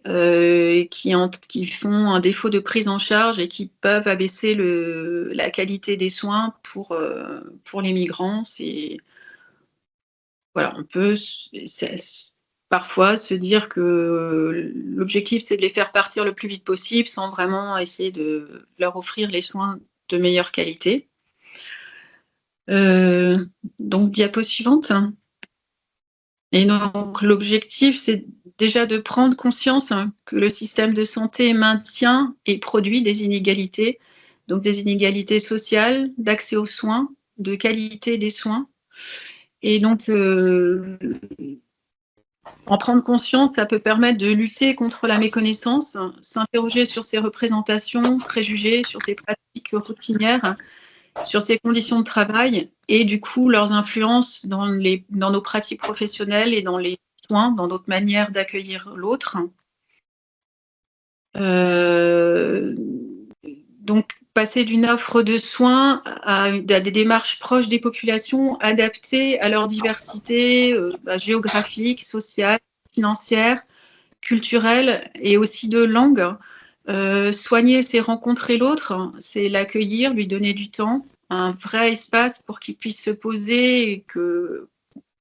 qui font un défaut de prise en charge et qui peuvent abaisser la qualité des soins pour les migrants. Voilà, on peut parfois se dire que l'objectif c'est de les faire partir le plus vite possible sans vraiment essayer de leur offrir les soins de meilleure qualité. Donc, diapo suivante. Et donc, l'objectif, c'est déjà de prendre conscience que le système de santé maintient et produit des inégalités, donc des inégalités sociales, d'accès aux soins, de qualité des soins. Et donc, en prendre conscience, ça peut permettre de lutter contre la méconnaissance, s'interroger sur ses représentations, préjugés, sur ses pratiques routinières, sur ses conditions de travail et du coup leurs influences dans nos pratiques professionnelles et dans les soins, dans notre manière d'accueillir l'autre. Donc, passer d'une offre de soins à des démarches proches des populations, adaptées à leur diversité géographique, sociale, financière, culturelle et aussi de langue. Soigner, c'est rencontrer l'autre, c'est l'accueillir, lui donner du temps, un vrai espace pour qu'il puisse se poser et qu'il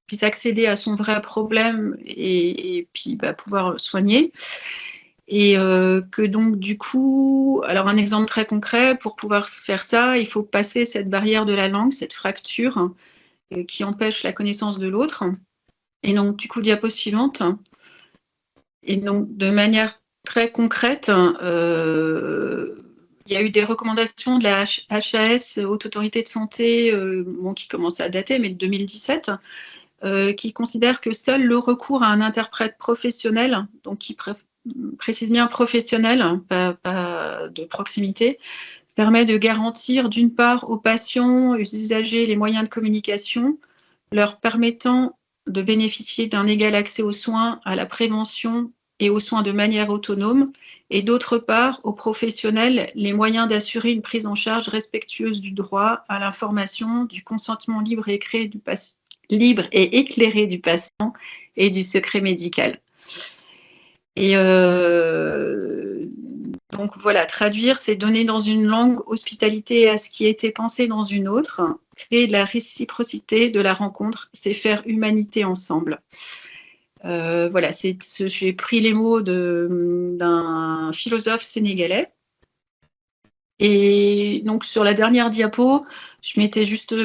puisse accéder à son vrai problème et puis pouvoir soigner. Et que donc du coup, alors un exemple très concret, pour pouvoir faire ça, il faut passer cette barrière de la langue, cette fracture qui empêche la connaissance de l'autre. Et donc du coup, diapo suivante. Et donc de manière très concrète, il y a eu des recommandations de la HAS, Haute Autorité de Santé, qui commence à dater, mais de 2017, qui considère que seul le recours à un interprète professionnel, donc qui précise bien professionnel, pas de proximité, permet de garantir d'une part aux patients, aux usagers, les moyens de communication, leur permettant de bénéficier d'un égal accès aux soins, à la prévention et aux soins de manière autonome, et d'autre part aux professionnels les moyens d'assurer une prise en charge respectueuse du droit à l'information, du consentement libre et éclairé du patient et du secret médical. Et donc voilà, traduire, c'est donner dans une langue hospitalité à ce qui a été pensé dans une autre, créer de la réciprocité, de la rencontre, c'est faire humanité ensemble. Voilà, j'ai pris les mots d'un philosophe sénégalais. Et donc sur la dernière diapo, je m'étais juste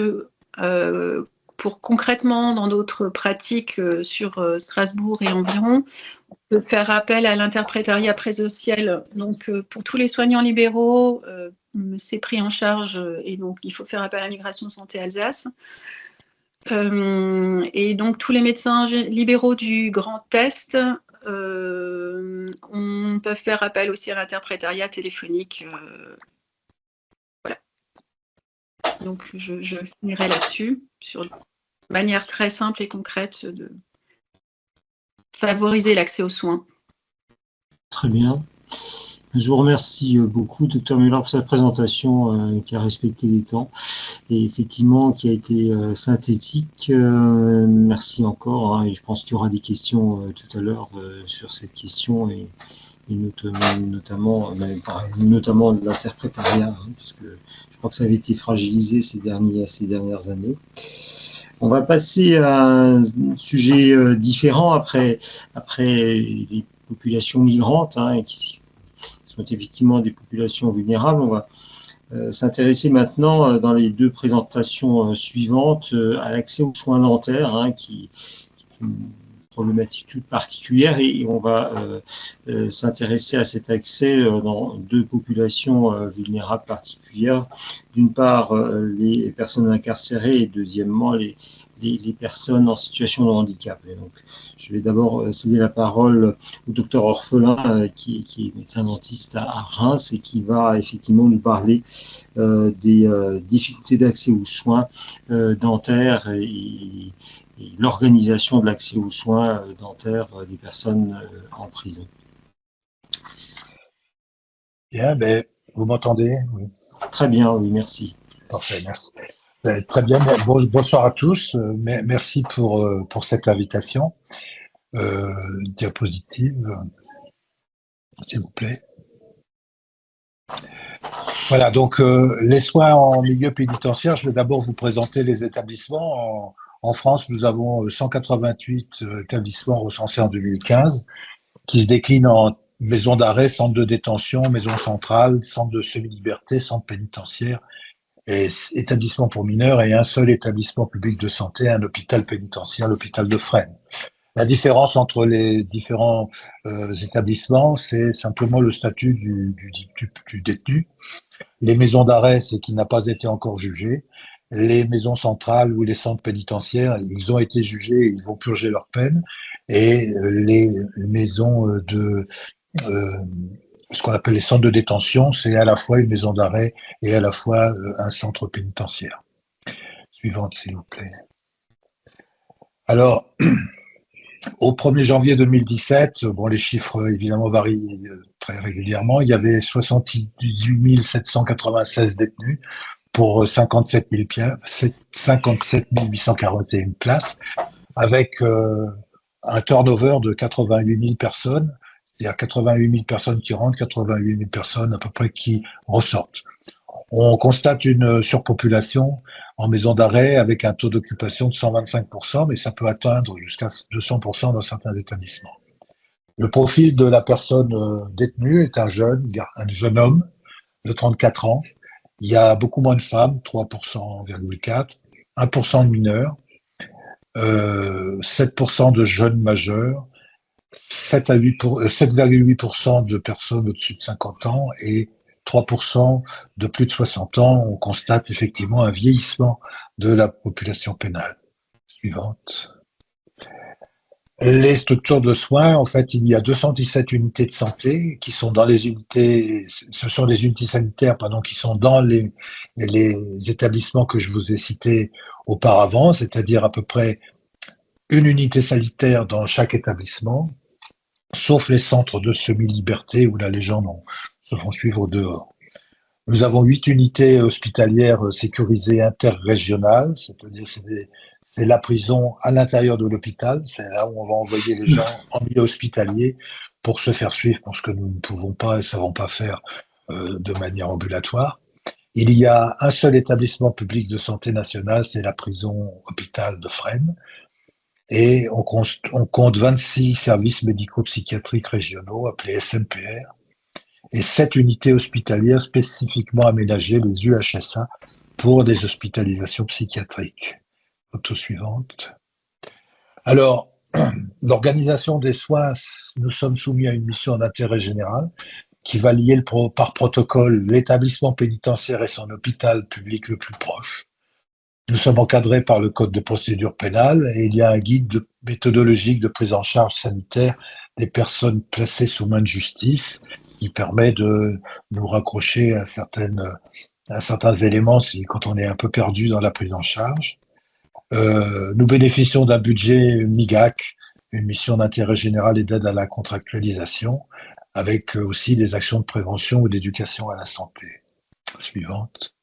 pour concrètement dans d'autres pratiques sur Strasbourg et environ, on peut faire appel à l'interprétariat présocial. Donc pour tous les soignants libéraux, c'est pris en charge et donc il faut faire appel à Migration Santé Alsace. Et donc tous les médecins libéraux du Grand Est on peut faire appel aussi à l'interprétariat téléphonique. Voilà. Donc je finirai là-dessus, sur une manière très simple et concrète de favoriser l'accès aux soins. Très bien. Je vous remercie beaucoup, Dr Müller, pour cette présentation qui a respecté les temps et effectivement qui a été synthétique. Merci encore. Et je pense qu'il y aura des questions tout à l'heure sur cette question et notamment de l'interprétariat, puisque je crois que ça avait été fragilisé ces dernières années. On va passer à un sujet différent après les populations migrantes, qui sont effectivement des populations vulnérables. On va s'intéresser maintenant dans les deux présentations suivantes à l'accès aux soins dentaires, qui est une problématique toute particulière, et on va s'intéresser à cet accès dans deux populations vulnérables particulières. D'une part, les personnes incarcérées et deuxièmement, les personnes en situation de handicap. Et donc, je vais d'abord céder la parole au docteur Orphelin, qui est médecin dentiste à Reims et qui va effectivement nous parler des difficultés d'accès aux soins dentaires et l'organisation de l'accès aux soins dentaires des personnes en prison. Bien, vous m'entendez? Oui. Très bien, oui, merci. Parfait, merci. Très bien, bonsoir à tous. Merci pour cette invitation. Diapositive, s'il vous plaît. Voilà, donc les soins en milieu pénitentiaire, je vais d'abord vous présenter les établissements. En France, nous avons 188 établissements recensés en 2015 qui se déclinent en maisons d'arrêt, centres de détention, maisons centrales, centres de semi-liberté, centres pénitentiaires, et établissements pour mineurs et un seul établissement public de santé, un hôpital pénitentiaire, l'hôpital de Fresnes. La différence entre les différents établissements, c'est simplement le statut du détenu. Les maisons d'arrêt, c'est qu'il n'a pas été encore jugé. Les maisons centrales ou les centres pénitentiaires, ils ont été jugés, ils vont purger leur peine. Et les maisons ce qu'on appelle les centres de détention, c'est à la fois une maison d'arrêt et à la fois un centre pénitentiaire. Suivante, s'il vous plaît. Alors, au 1er janvier 2017, bon, les chiffres évidemment varient très régulièrement. Il y avait 78 796 détenus pour 57 841 places, avec un turnover de 88 000 personnes, c'est-à-dire 88 000 personnes qui rentrent, 88 000 personnes à peu près qui ressortent. On constate une surpopulation en maison d'arrêt avec un taux d'occupation de 125%, mais ça peut atteindre jusqu'à 200% dans certains établissements. Le profil de la personne détenue est un jeune homme de 34 ans. Il y a beaucoup moins de femmes, 3,4%, 1% de mineurs, 7% de jeunes majeurs, 7,8% de personnes au-dessus de 50 ans et 3% de plus de 60 ans. On constate effectivement un vieillissement de la population pénale. Suivante. Les structures de soins, en fait, il y a 217 unités de santé qui sont dans les unités, ce sont des unités sanitaires, pardon, qui sont dans les établissements que je vous ai cités auparavant, c'est-à-dire à peu près une unité sanitaire dans chaque établissement, sauf les centres de semi-liberté où là les gens se font suivre au dehors. Nous avons 8 unités hospitalières sécurisées interrégionales, c'est-à-dire c'est la prison à l'intérieur de l'hôpital, c'est là où on va envoyer les gens en milieu hospitalier pour se faire suivre pour ce que nous ne pouvons pas et ne savons pas faire de manière ambulatoire. Il y a un seul établissement public de santé nationale, c'est la prison hôpital de Fresnes. Et on compte 26 services médico-psychiatriques régionaux, appelés SMPR, et 7 unités hospitalières spécifiquement aménagées, les UHSA, pour des hospitalisations psychiatriques. Photo suivante. Alors, l'organisation des soins, nous sommes soumis à une mission d'intérêt général qui va lier par protocole l'établissement pénitentiaire et son hôpital public le plus proche. Nous sommes encadrés par le Code de procédure pénale et il y a un guide méthodologique de prise en charge sanitaire des personnes placées sous main de justice qui permet de nous raccrocher à certains éléments quand on est un peu perdu dans la prise en charge. Nous bénéficions d'un budget MIGAC, une mission d'intérêt général et d'aide à la contractualisation, avec aussi des actions de prévention ou d'éducation à la santé. Suivante.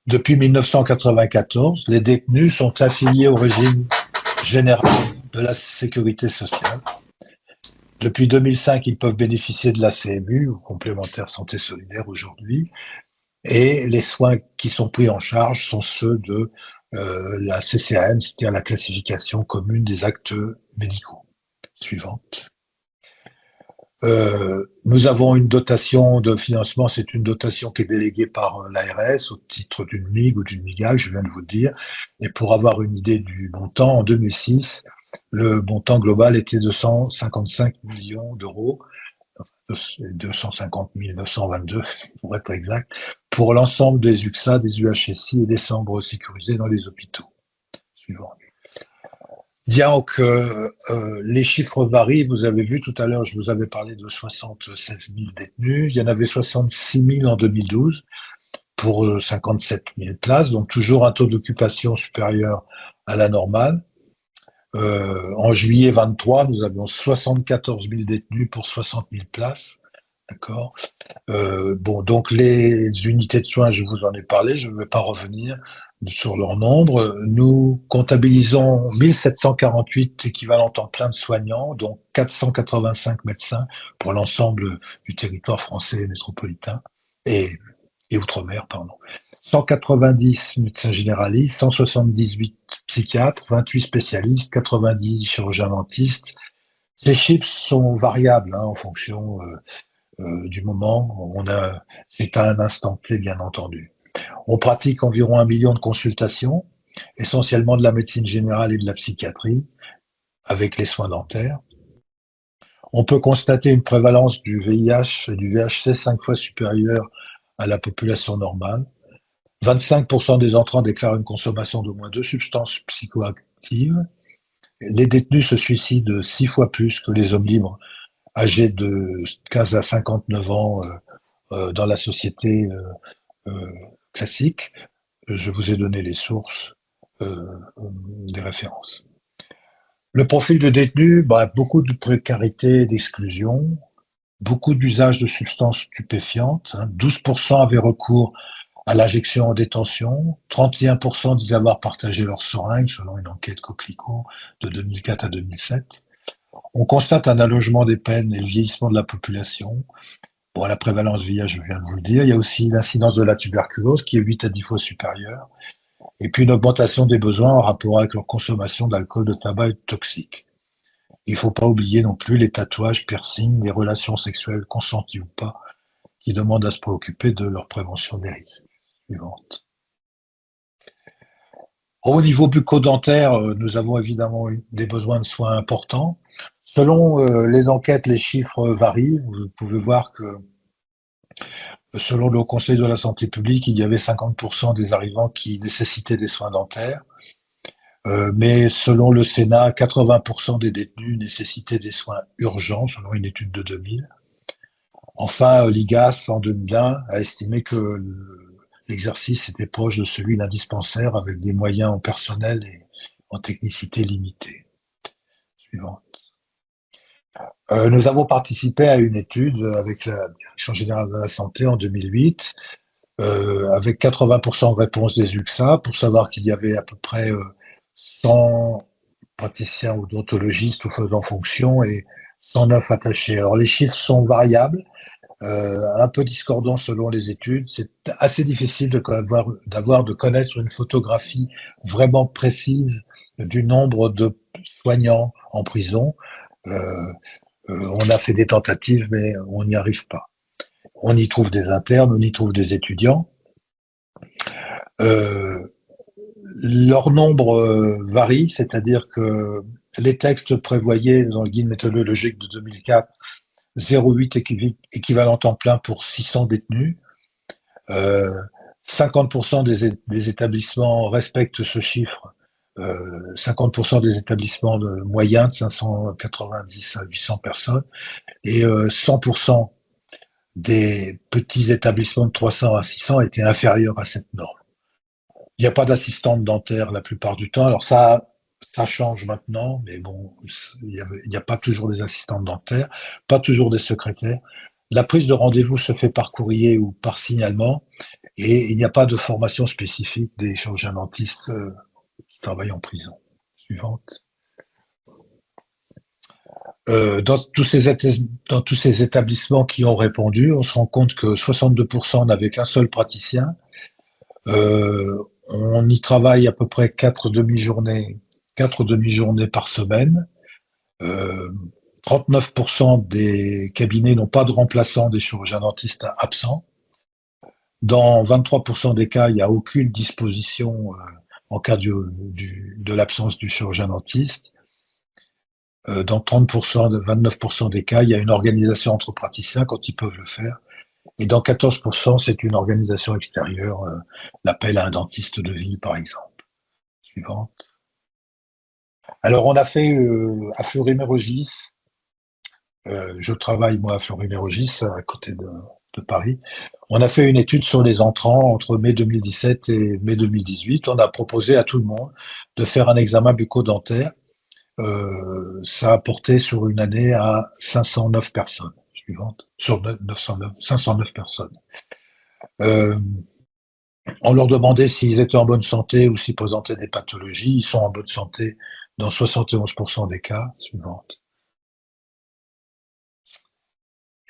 Depuis 1994, les détenus sont affiliés au régime général de la sécurité sociale. Depuis 2005, ils peuvent bénéficier de la CMU, ou complémentaire santé solidaire aujourd'hui, et les soins qui sont pris en charge sont ceux de la CCAM, c'est-à-dire la classification commune des actes médicaux. Suivante. Nous avons une dotation de financement, c'est une dotation qui est déléguée par l'ARS au titre d'une MIG ou d'une MIGAC, je viens de vous le dire. Et pour avoir une idée du montant, en 2006, le montant global était de 155 millions d'euros, 250 922 pour être exact, pour l'ensemble des UXA, des UHSI et des chambres sécurisées dans les hôpitaux. Suivant. Donc, les chiffres varient. Vous avez vu tout à l'heure, je vous avais parlé de 76 000 détenus. Il y en avait 66 000 en 2012 pour 57 000 places. Donc, toujours un taux d'occupation supérieur à la normale. En juillet 23, nous avions 74 000 détenus pour 60 000 places. D'accord. Bon, donc les unités de soins, je vous en ai parlé, je ne vais pas revenir sur leur nombre. Nous comptabilisons 1748 équivalents temps plein de soignants, dont 485 médecins pour l'ensemble du territoire français métropolitain et outre-mer, pardon. 190 médecins généralistes, 178 psychiatres, 28 spécialistes, 90 chirurgiens dentistes. Ces chiffres sont variables en fonction du moment. C'est à un instant T, bien entendu. On pratique environ 1 million de consultations essentiellement de la médecine générale et de la psychiatrie, avec les soins dentaires. On peut constater une prévalence du VIH et du VHC 5 fois supérieure à la population normale. 25% des entrants déclarent une consommation d'au moins 2 substances psychoactives. Les détenus se suicident 6 fois plus que les hommes libres âgés de 15 à 59 ans dans la société classique. Je vous ai donné les sources, des références. Le profil de détenu, beaucoup de précarité et d'exclusion, beaucoup d'usage de substances stupéfiantes. 12% avaient recours à l'injection en détention, 31% disaient avoir partagé leur seringue, selon une enquête Coquelicot de 2004 à 2007. On constate un allongement des peines et le vieillissement de la population. Bon, la prévalence VIH, je viens de vous le dire. Il y a aussi l'incidence de la tuberculose qui est 8 à 10 fois supérieure. Et puis une augmentation des besoins en rapport avec leur consommation d'alcool, de tabac et de toxiques. Il ne faut pas oublier non plus les tatouages, piercings, les relations sexuelles consenties ou pas, qui demandent à se préoccuper de leur prévention des risques. Suivante. Au niveau bucco-dentaire, nous avons évidemment des besoins de soins importants. Selon les enquêtes, les chiffres varient. Vous pouvez voir que selon le Haut Conseil de la santé publique, il y avait 50% des arrivants qui nécessitaient des soins dentaires. Mais selon le Sénat, 80% des détenus nécessitaient des soins urgents, selon une étude de 2000. Enfin, l'IGAS, en 2001, a estimé que l'exercice était proche de celui d'un dispensaire avec des moyens en personnel et en technicité limitée. Suivante. Nous avons participé à une étude avec la Direction générale de la santé en 2008, avec 80% de réponses des UXA, pour savoir qu'il y avait à peu près 100 praticiens ou odontologistes ou faisant fonction et 109 attachés. Alors les chiffres sont variables, un peu discordants selon les études. C'est assez difficile de connaître une photographie vraiment précise du nombre de soignants en prison. On a fait des tentatives, mais on n'y arrive pas. On y trouve des internes, on y trouve des étudiants. Leur nombre varie, c'est-à-dire que les textes prévoyaient dans le guide méthodologique de 2004 0,8 équivalent temps plein pour 600 détenus. 50% des établissements respectent ce chiffre. 50% des établissements de moyens de 590 à 800 personnes et 100% des petits établissements de 300 à 600 étaient inférieurs à cette norme. Il n'y a pas d'assistante dentaire la plupart du temps. Alors ça change maintenant, mais bon, il n'y a pas toujours des assistantes dentaires, pas toujours des secrétaires. La prise de rendez-vous se fait par courrier ou par signalement et il n'y a pas de formation spécifique des chirurgiens dentistes qui travaillent en prison. Suivante. Dans tous ces établissements qui ont répondu, on se rend compte que 62% n'avaient qu'un seul praticien. On y travaille à peu près 4 demi-journées par semaine. 39% des cabinets n'ont pas de remplaçant des chirurgiens dentistes absents. Dans 23% des cas, il n'y a aucune disposition en cas de l'absence du chirurgien dentiste. Dans 29% des cas, il y a une organisation entre praticiens quand ils peuvent le faire. Et dans 14%, c'est une organisation extérieure, l'appel à un dentiste de ville, par exemple. Suivante. Alors, on a fait à Fleury-Mérogis, je travaille moi à Fleury-Mérogis, à côté de Paris, on a fait une étude sur les entrants entre mai 2017 et mai 2018. On a proposé à tout le monde de faire un examen bucco-dentaire. Ça a porté sur une année à 509 personnes. Suivante, sur 509 personnes. On leur demandait s'ils étaient en bonne santé ou s'ils présentaient des pathologies. Ils sont en bonne santé dans 71% des cas. Suivante.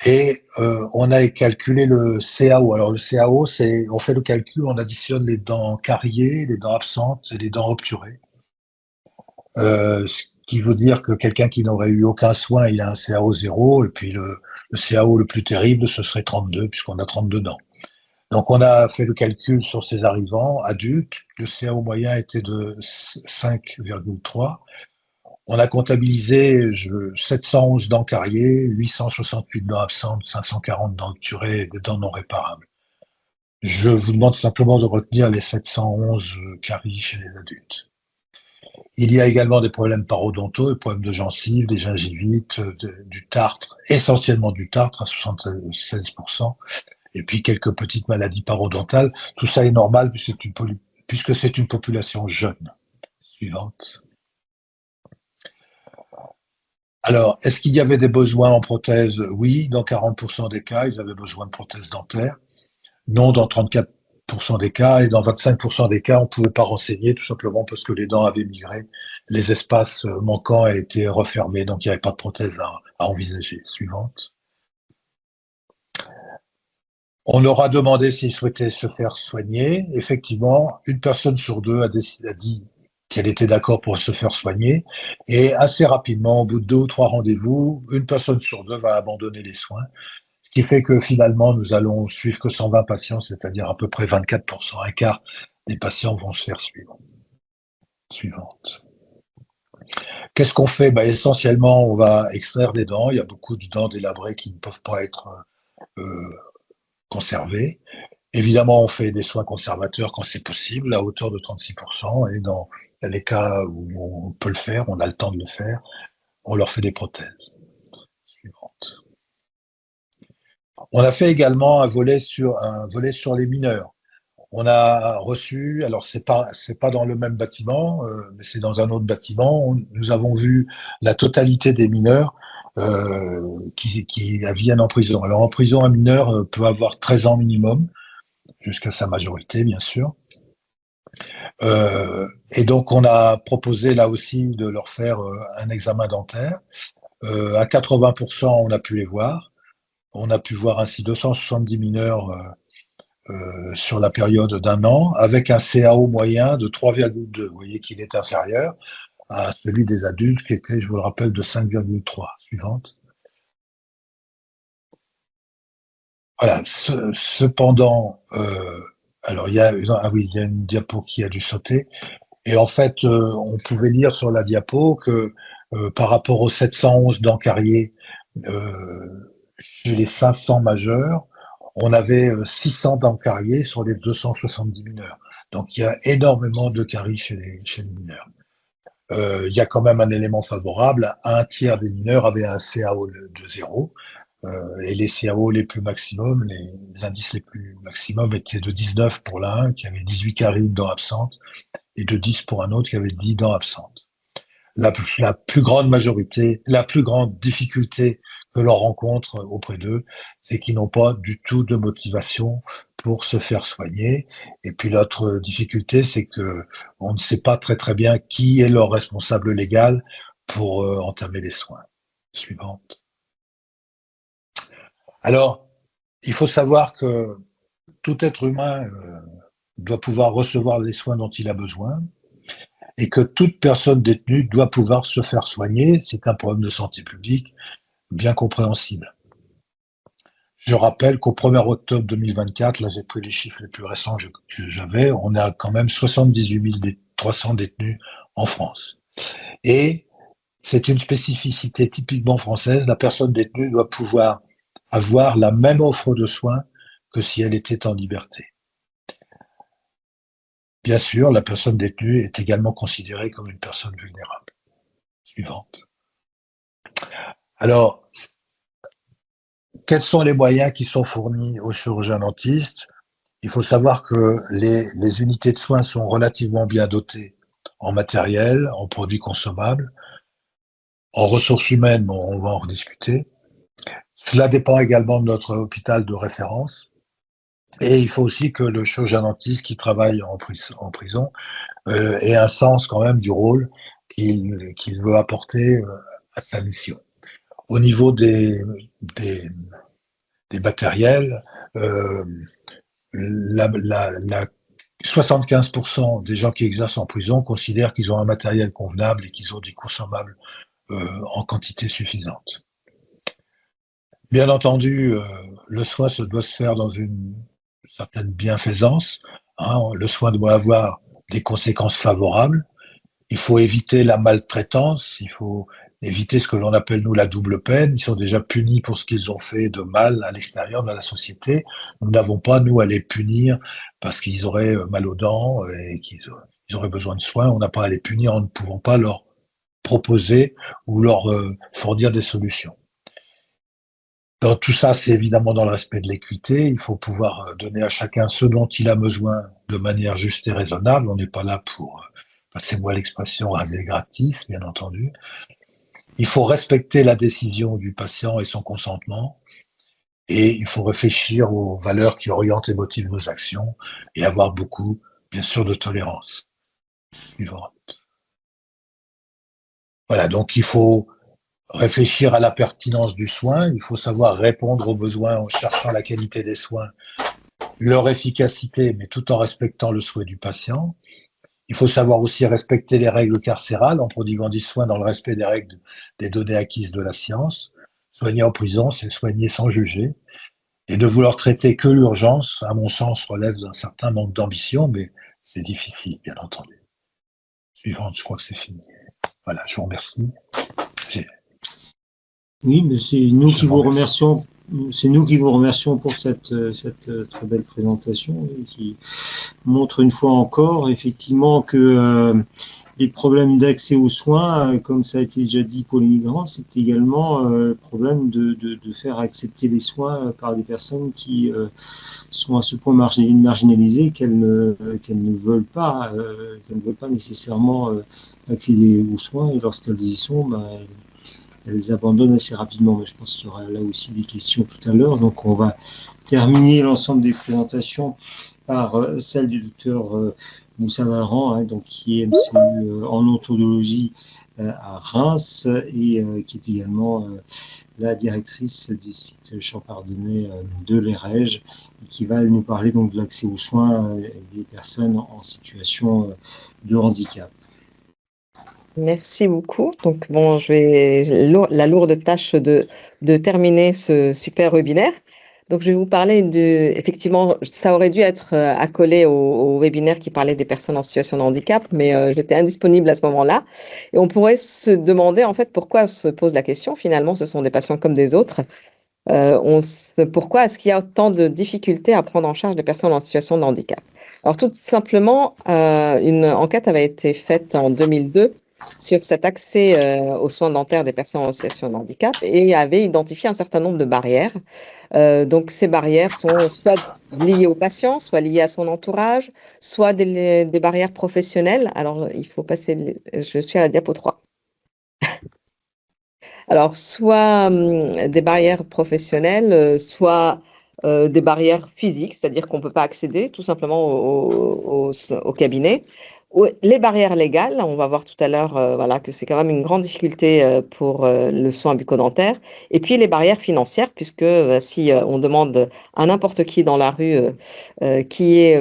Et on a calculé le CAO. Alors le CAO, on fait le calcul, on additionne les dents cariées, les dents absentes et les dents obturées. Ce qui veut dire que quelqu'un qui n'aurait eu aucun soin, il a un CAO 0, et puis le CAO le plus terrible, ce serait 32, puisqu'on a 32 dents. Donc, on a fait le calcul sur ces arrivants adultes. Le CAO moyen était de 5,3. On a comptabilisé 711 dents cariées, 868 dents absentes, 540 dents obturées et des dents non réparables. Je vous demande simplement de retenir les 711 caries chez les adultes. Il y a également des problèmes parodontaux, des problèmes de gencives, des gingivites, du tartre, essentiellement du tartre à 76%, et puis quelques petites maladies parodontales. Tout ça est normal puisque c'est une population jeune. Suivante. Alors, est-ce qu'il y avait des besoins en prothèses? Oui, dans 40% des cas, ils avaient besoin de prothèses dentaires. Non, dans 34% des cas, et dans 25% des cas, on ne pouvait pas renseigner, tout simplement parce que les dents avaient migré, les espaces manquants étaient refermés, donc il n'y avait pas de prothèse à envisager. Suivante. On leur a demandé s'ils souhaitaient se faire soigner. Effectivement, une personne sur deux a dit qu'elle était d'accord pour se faire soigner. Et assez rapidement, au bout de 2 ou 3 rendez-vous, une personne sur deux va abandonner les soins. Ce qui fait que finalement, nous allons suivre que 120 patients, c'est-à-dire à peu près 24%, un quart des patients vont se faire suivre. Suivante. Qu'est-ce qu'on fait? Essentiellement, on va extraire des dents. Il y a beaucoup de dents délabrées qui ne peuvent pas être conservées. Évidemment, on fait des soins conservateurs quand c'est possible, à hauteur de 36%, et dans les cas où on peut le faire, on a le temps de le faire, on leur fait des prothèses. Suivante. On a fait également un volet sur les mineurs. On a reçu, alors c'est pas dans le même bâtiment, mais c'est dans un autre bâtiment. Nous avons vu la totalité des mineurs qui viennent en prison. Alors en prison, un mineur peut avoir 13 ans minimum, jusqu'à sa majorité, bien sûr. Et donc, on a proposé là aussi de leur faire un examen dentaire. À 80%, on a pu les voir. On a pu voir ainsi 270 mineurs sur la période d'1 an, avec un CAO moyen de 3,2. Vous voyez qu'il est inférieur à celui des adultes, qui était, je vous le rappelle, de 5,3. Suivante. Voilà. Cependant, alors il y a une diapo qui a dû sauter. Et en fait, on pouvait lire sur la diapo que par rapport aux 711 dents cariées chez les 500 majeurs, on avait 600 dents cariées sur les 270 mineurs. Donc il y a énormément de caries chez les mineurs. Il y a quand même un élément favorable. Un tiers des mineurs avaient un CAO de 0. Et les CAO les plus maximum, les indices les plus maximum étaient de 19 pour l'un qui avait 18 caries de dents absentes et de 10 pour un autre qui avait 10 dents absentes. La plus grande majorité, la plus grande difficulté que l'on rencontre auprès d'eux, c'est qu'ils n'ont pas du tout de motivation pour se faire soigner. Et puis l'autre difficulté, c'est que on ne sait pas très bien qui est leur responsable légal pour entamer les soins. Suivante. Alors, il faut savoir que tout être humain doit pouvoir recevoir les soins dont il a besoin et que toute personne détenue doit pouvoir se faire soigner. C'est un problème de santé publique bien compréhensible. Je rappelle qu'au 1er octobre 2024, là j'ai pris les chiffres les plus récents que j'avais, on a quand même 78 300 détenus en France. Et c'est une spécificité typiquement française, la personne détenue doit pouvoir avoir la même offre de soins que si elle était en liberté. Bien sûr, la personne détenue est également considérée comme une personne vulnérable. Suivante. Alors, quels sont les moyens qui sont fournis aux chirurgiens dentistes? Il faut savoir que les unités de soins sont relativement bien dotées en matériel, en produits consommables, en ressources humaines, bon, on va en rediscuter. Cela dépend également de notre hôpital de référence. Et il faut aussi que le chirurgien dentiste qui travaille en prison ait un sens quand même du rôle qu'il veut apporter à sa mission. Au niveau des matériels, 75% des gens qui exercent en prison considèrent qu'ils ont un matériel convenable et qu'ils ont des consommables en quantité suffisante. Bien entendu, le soin doit se faire dans une certaine bienfaisance. Hein. Le soin doit avoir des conséquences favorables. Il faut éviter la maltraitance, il faut éviter ce que l'on appelle, nous, la double peine. Ils sont déjà punis pour ce qu'ils ont fait de mal à l'extérieur de la société. Nous n'avons pas, nous, à les punir parce qu'ils auraient mal aux dents et qu'ils auraient besoin de soins. On n'a pas à les punir en ne pouvant pas leur proposer ou leur fournir des solutions. Dans tout ça, c'est évidemment dans le respect de l'équité. Il faut pouvoir donner à chacun ce dont il a besoin de manière juste et raisonnable. On n'est pas là pour, passez-moi l'expression, raser gratis, bien entendu. Il faut respecter la décision du patient et son consentement. Et il faut réfléchir aux valeurs qui orientent et motivent nos actions et avoir beaucoup, bien sûr, de tolérance. Suivante. Voilà, donc il faut réfléchir à la pertinence du soin, il faut savoir répondre aux besoins en cherchant la qualité des soins, leur efficacité, mais tout en respectant le souhait du patient. Il faut savoir aussi respecter les règles carcérales en prodiguant des soins dans le respect des règles des données acquises de la science. Soigner en prison, c'est soigner sans juger. Et de vouloir traiter que l'urgence, à mon sens, relève d'un certain manque d'ambition, mais c'est difficile, bien entendu. Suivante, je crois que c'est fini. Voilà, je vous remercie. Oui, mais c'est nous qui vous remercions. C'est nous qui vous remercions pour cette très belle présentation qui montre une fois encore effectivement que les problèmes d'accès aux soins, comme ça a été déjà dit pour les migrants, c'est également le problème de faire accepter les soins par des personnes qui sont à ce point marginalisées qu'elles ne veulent pas nécessairement accéder aux soins, et lorsqu'elles y sont, elles abandonnent assez rapidement. Mais je pense qu'il y aura là aussi des questions tout à l'heure. Donc on va terminer l'ensemble des présentations par celle du docteur Moussa Valran, donc qui est MCU en odontologie à Reims et qui est également la directrice du site Champardonnay de l'EREJ, et qui va nous parler donc de l'accès aux soins des personnes en situation de handicap. Merci beaucoup. Donc, bon, je vais la lourde tâche de terminer ce super webinaire. Donc, je vais vous parler effectivement, ça aurait dû être accolé au webinaire qui parlait des personnes en situation de handicap, mais j'étais indisponible à ce moment-là. Et on pourrait se demander, en fait, pourquoi on se pose la question. Finalement, ce sont des patients comme des autres. Pourquoi est-ce qu'il y a autant de difficultés à prendre en charge des personnes en situation de handicap? Alors, tout simplement, une enquête avait été faite en 2002 sur cet accès aux soins dentaires des personnes en situation de handicap et avait identifié un certain nombre de barrières. Donc, ces barrières sont soit liées au patient, soit liées à son entourage, soit des barrières professionnelles. Alors, il faut passer, je suis à la diapo 3. Alors, soit des barrières professionnelles, soit des barrières physiques, c'est-à-dire qu'on ne peut pas accéder tout simplement au cabinet. Les barrières légales, on va voir tout à l'heure voilà, que c'est quand même une grande difficulté pour le soin bucco-dentaire. Et puis les barrières financières, puisque si on demande à n'importe qui dans la rue qui est...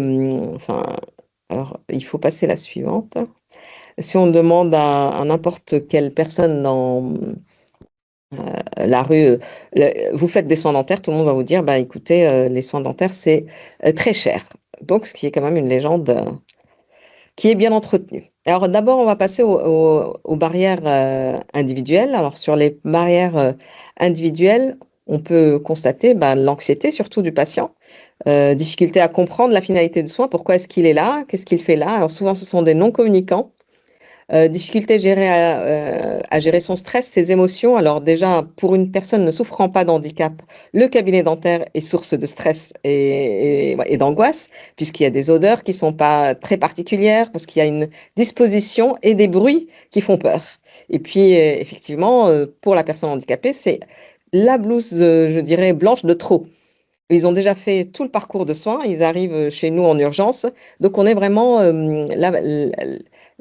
alors, il faut passer la suivante. Si on demande à n'importe quelle personne dans la rue, vous faites des soins dentaires, tout le monde va vous dire, bah, écoutez, les soins dentaires, c'est très cher. Donc, ce qui est quand même une légende qui est bien entretenue. Alors, d'abord, on va passer aux barrières individuelles. Alors, sur les barrières individuelles, on peut constater l'anxiété, surtout du patient, difficulté à comprendre la finalité du soin, pourquoi est-ce qu'il est là, qu'est-ce qu'il fait là. Alors, souvent, ce sont des non-communicants. Difficulté à gérer son stress, ses émotions. Alors déjà, pour une personne ne souffrant pas d'handicap, le cabinet dentaire est source de stress et d'angoisse, puisqu'il y a des odeurs qui ne sont pas très particulières, parce qu'il y a une disposition et des bruits qui font peur. Et puis, effectivement, pour la personne handicapée, c'est la blouse, je dirais, blanche de trop. Ils ont déjà fait tout le parcours de soins, ils arrivent chez nous en urgence, donc on est vraiment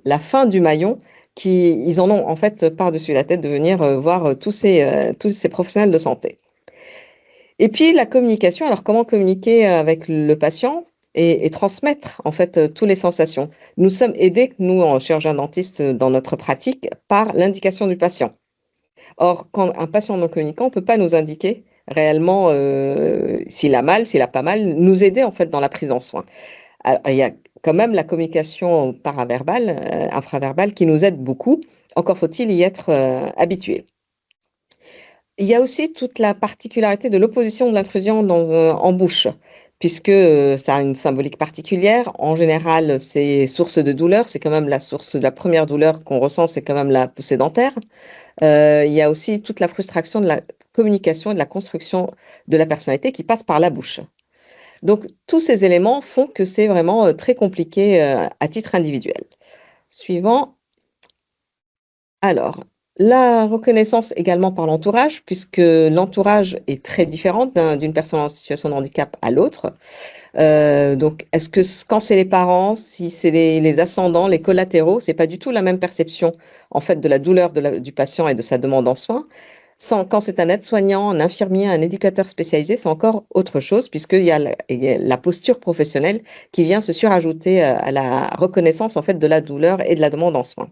la fin du maillon, ils en ont en fait par-dessus la tête de venir voir tous ces professionnels de santé. Et puis la communication, alors comment communiquer avec le patient et transmettre en fait toutes les sensations. Nous sommes aidés, nous en chirurgien dentiste dans notre pratique, par l'indication du patient. Or, quand un patient non communicant ne peut pas nous indiquer réellement s'il a mal, s'il a pas mal, nous aider en fait dans la prise en soin. Alors, il y a quand même la communication paraverbale, infraverbale qui nous aide beaucoup. Encore faut-il y être habitué. Il y a aussi toute la particularité de l'opposition de l'intrusion en bouche, puisque ça a une symbolique particulière. En général, c'est source de douleur. C'est quand même la source de la première douleur qu'on ressent, c'est quand même la poussée dentaire. Il y a aussi toute la frustration de la communication et de la construction de la personnalité qui passe par la bouche. Donc, tous ces éléments font que c'est vraiment très compliqué à titre individuel. Suivant. Alors, la reconnaissance également par l'entourage, puisque l'entourage est très différent d'une personne en situation de handicap à l'autre. Donc, est-ce que quand c'est les parents, si c'est les ascendants, les collatéraux, c'est pas du tout la même perception en fait de la douleur du patient et de sa demande en soins. Quand c'est un aide-soignant, un infirmier, un éducateur spécialisé, c'est encore autre chose puisqu'il y a la posture professionnelle qui vient se surajouter à la reconnaissance en fait de la douleur et de la demande en soins.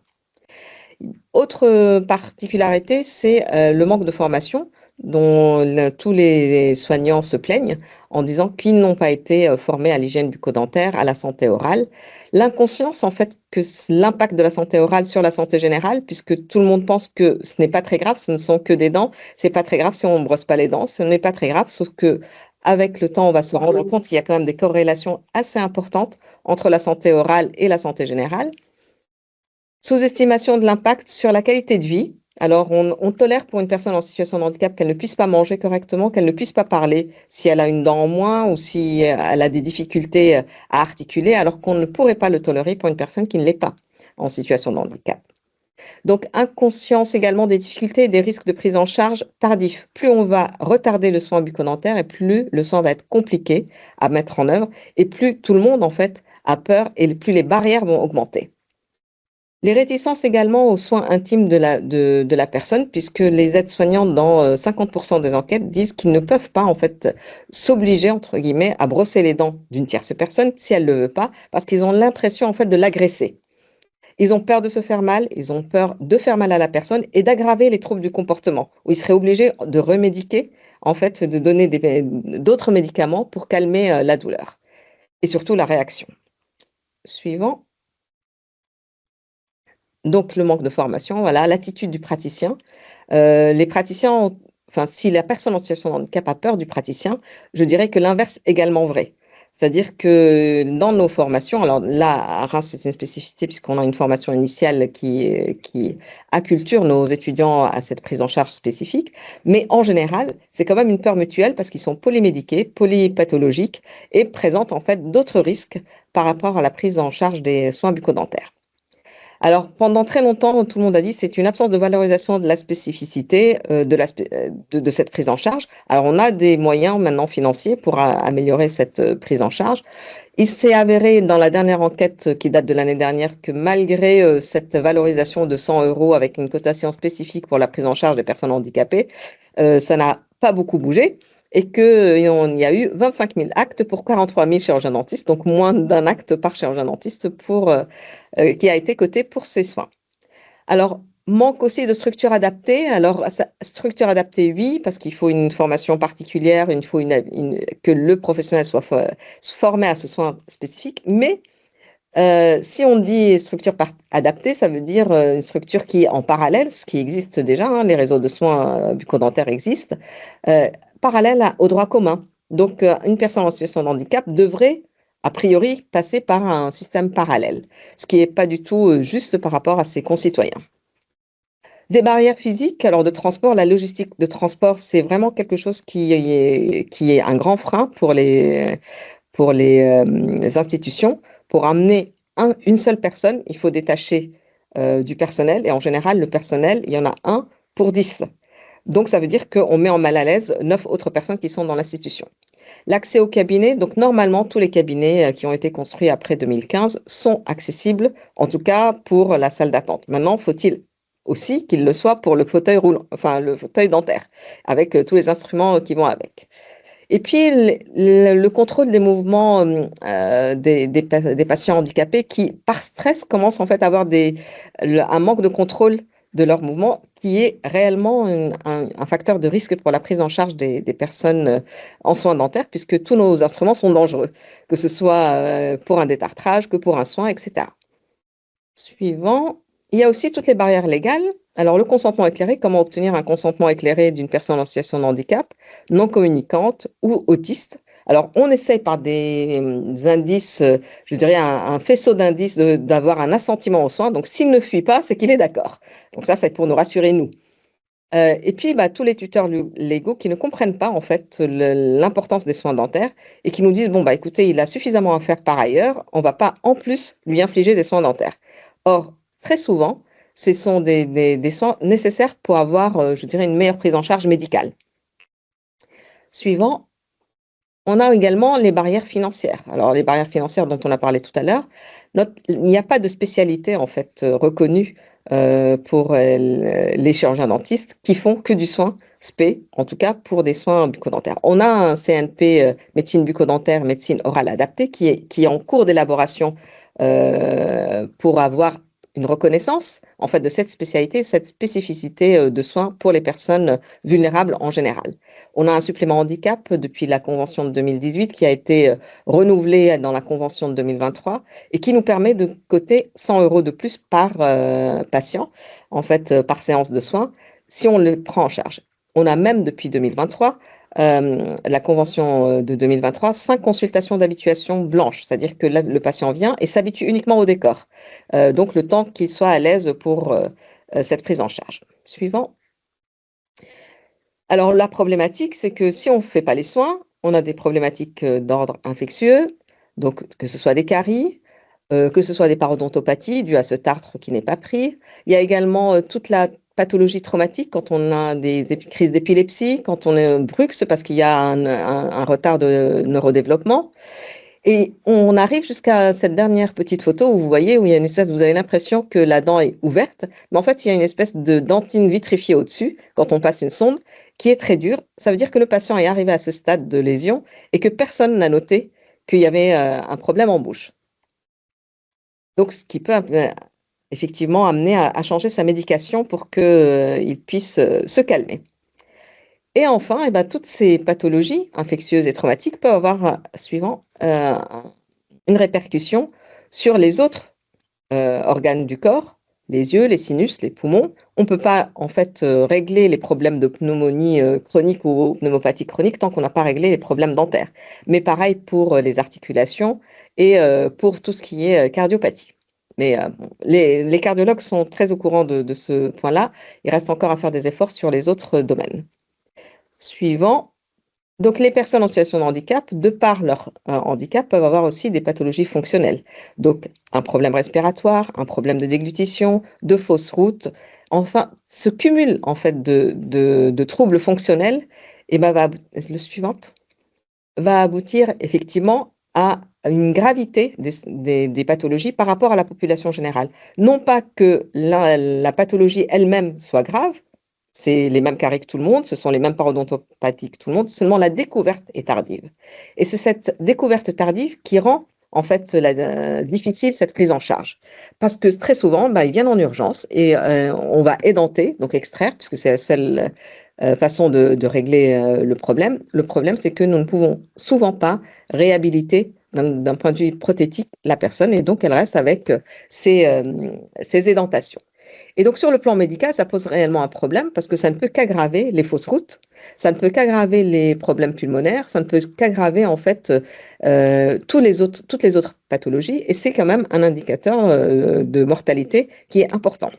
Autre particularité, c'est le manque de formation dont tous les soignants se plaignent en disant qu'ils n'ont pas été formés à l'hygiène bucco-dentaire, à la santé orale. L'inconscience, en fait, que l'impact de la santé orale sur la santé générale, puisque tout le monde pense que ce n'est pas très grave, ce ne sont que des dents, c'est pas très grave si on ne brosse pas les dents, ce n'est pas très grave, sauf que avec le temps, on va se rendre compte qu'il y a quand même des corrélations assez importantes entre la santé orale et la santé générale. Sous-estimation de l'impact sur la qualité de vie. Alors, on tolère pour une personne en situation de handicap qu'elle ne puisse pas manger correctement, qu'elle ne puisse pas parler si elle a une dent en moins ou si elle a des difficultés à articuler, alors qu'on ne pourrait pas le tolérer pour une personne qui ne l'est pas en situation de handicap. Donc, inconscience également des difficultés et des risques de prise en charge tardifs. Plus on va retarder le soin bucco-dentaire et plus le soin va être compliqué à mettre en œuvre et plus tout le monde, en fait, a peur et plus les barrières vont augmenter. Les réticences également aux soins intimes de la personne, puisque les aides-soignants, dans 50% des enquêtes, disent qu'ils ne peuvent pas en fait s'obliger, entre guillemets, à brosser les dents d'une tierce personne si elle ne le veut pas, parce qu'ils ont l'impression en fait de l'agresser. Ils ont peur de se faire mal, ils ont peur de faire mal à la personne et d'aggraver les troubles du comportement, où ils seraient obligés de remédiquer, en fait, de donner d'autres médicaments pour calmer la douleur et surtout la réaction. Suivant. Donc, le manque de formation, voilà, l'attitude du praticien. Les praticiens, enfin, si la personne en situation de handicap a peur du praticien, je dirais que l'inverse est également vrai. C'est-à-dire que dans nos formations, alors là, à Reims, c'est une spécificité puisqu'on a une formation initiale qui acculture nos étudiants à cette prise en charge spécifique, mais en général, c'est quand même une peur mutuelle parce qu'ils sont polymédiqués, polypathologiques et présentent en fait d'autres risques par rapport à la prise en charge des soins bucco-dentaires. Alors, pendant très longtemps, tout le monde a dit que c'est une absence de valorisation de la spécificité de cette prise en charge. Alors, on a des moyens maintenant financiers pour améliorer cette prise en charge. Il s'est avéré dans la dernière enquête qui date de l'année dernière que malgré cette valorisation de 100 € avec une cotation spécifique pour la prise en charge des personnes handicapées, ça n'a pas beaucoup bougé. Et qu'il y a eu 25 000 actes pour 43 000 chirurgiens-dentistes, donc moins d'un acte par chirurgien-dentiste qui a été coté pour ces soins. Alors, manque aussi de structure adaptée. Alors, structure adaptée, oui, parce qu'il faut une formation particulière, il faut que le professionnel soit formé à ce soin spécifique, mais si on dit structure adaptée, ça veut dire une structure qui est en parallèle, ce qui existe déjà, hein, les réseaux de soins bucco-dentaires existent, parallèle au droit commun. Donc, une personne en situation de handicap devrait, a priori, passer par un système parallèle, ce qui n'est pas du tout juste par rapport à ses concitoyens. Des barrières physiques, alors de transport, la logistique de transport, c'est vraiment quelque chose qui est un grand frein pour les institutions. Pour amener une seule personne, il faut détacher du personnel, et en général, le personnel, il y en a 1 pour 10. Donc, ça veut dire qu'on met en mal à l'aise 9 autres personnes qui sont dans l'institution. L'accès au cabinet, donc normalement, tous les cabinets qui ont été construits après 2015 sont accessibles, en tout cas pour la salle d'attente. Maintenant, faut-il aussi qu'il le soit pour le fauteuil roulant, enfin le fauteuil dentaire, avec tous les instruments qui vont avec. Et puis, le contrôle des mouvements des patients handicapés qui, par stress, commencent en fait à avoir un manque de contrôle de leur mouvement, qui est réellement un facteur de risque pour la prise en charge des personnes en soins dentaires, puisque tous nos instruments sont dangereux, que ce soit pour un détartrage, que pour un soin, etc. Suivant, il y a aussi toutes les barrières légales. Alors, le consentement éclairé, comment obtenir un consentement éclairé d'une personne en situation de handicap, non communicante ou autiste? Alors, on essaye par des indices, je dirais un faisceau d'indices, d'avoir un assentiment aux soins. Donc, s'il ne fuit pas, c'est qu'il est d'accord. Donc, ça, c'est pour nous rassurer, nous. Et puis, tous les tuteurs légaux qui ne comprennent pas, en fait, l'importance des soins dentaires et qui nous disent, bon, écoutez, il a suffisamment à faire par ailleurs, on ne va pas en plus lui infliger des soins dentaires. Or, très souvent, ce sont des soins nécessaires pour avoir, je dirais, une meilleure prise en charge médicale. Suivant, on a également les barrières financières. Alors, les barrières financières dont on a parlé tout à l'heure, il n'y a pas de spécialité, en fait, reconnue pour les chirurgiens dentistes qui font que du soin spé, en tout cas pour des soins bucco-dentaires. On a un CNP médecine bucco-dentaire, médecine orale adaptée qui est en cours d'élaboration pour avoir une reconnaissance en fait de cette spécialité, de cette spécificité de soins pour les personnes vulnérables en général. On a un supplément handicap depuis la convention de 2018 qui a été renouvelé dans la convention de 2023 et qui nous permet de coter 100 € de plus par patient, en fait par séance de soins, si on le prend en charge. On a même depuis 2023 la convention de 2023, 5 consultations d'habituation blanches, c'est-à-dire que le patient vient et s'habitue uniquement au décor. Donc, le temps qu'il soit à l'aise pour cette prise en charge. Suivant. Alors, la problématique, c'est que si on ne fait pas les soins, on a des problématiques d'ordre infectieux, donc que ce soit des caries, que ce soit des parodontopathies dues à ce tartre qui n'est pas pris. Il y a également toute la pathologie traumatique quand on a des crises d'épilepsie, quand on est bruxe parce qu'il y a un retard de neurodéveloppement. Et on arrive jusqu'à cette dernière petite photo où vous voyez, où il y a une espèce, vous avez l'impression que la dent est ouverte, mais en fait, il y a une espèce de dentine vitrifiée au-dessus quand on passe une sonde qui est très dure. Ça veut dire que le patient est arrivé à ce stade de lésion et que personne n'a noté qu'il y avait un problème en bouche. Donc, ce qui peut effectivement amener à changer sa médication pour qu'il puisse se calmer. Et enfin, toutes ces pathologies infectieuses et traumatiques peuvent avoir, suivant, une répercussion sur les autres organes du corps, les yeux, les sinus, les poumons. On ne peut pas, en fait, régler les problèmes de pneumonie chronique ou pneumopathie chronique tant qu'on n'a pas réglé les problèmes dentaires. Mais pareil pour les articulations et pour tout ce qui est cardiopathie. Mais les cardiologues sont très au courant de ce point-là. Il reste encore à faire des efforts sur les autres domaines. Suivant. Donc, les personnes en situation de handicap, de par leur handicap, peuvent avoir aussi des pathologies fonctionnelles. Donc, un problème respiratoire, un problème de déglutition, de fausses routes. Enfin, ce cumul en fait de troubles fonctionnels, le suivant va aboutir effectivement à une gravité des pathologies par rapport à la population générale. Non pas que la pathologie elle-même soit grave, c'est les mêmes caries que tout le monde, ce sont les mêmes parodontopathies que tout le monde, seulement la découverte est tardive. Et c'est cette découverte tardive qui rend en fait difficile cette prise en charge. Parce que très souvent, ils viennent en urgence et on va édenter, donc extraire, puisque c'est la seule façon de régler le problème. Le problème, c'est que nous ne pouvons souvent pas réhabiliter d'un point de vue prothétique la personne et donc elle reste avec ses édentations. Et donc, sur le plan médical, ça pose réellement un problème parce que ça ne peut qu'aggraver les fausses routes, ça ne peut qu'aggraver les problèmes pulmonaires, ça ne peut qu'aggraver en fait toutes les autres pathologies et c'est quand même un indicateur de mortalité qui est important.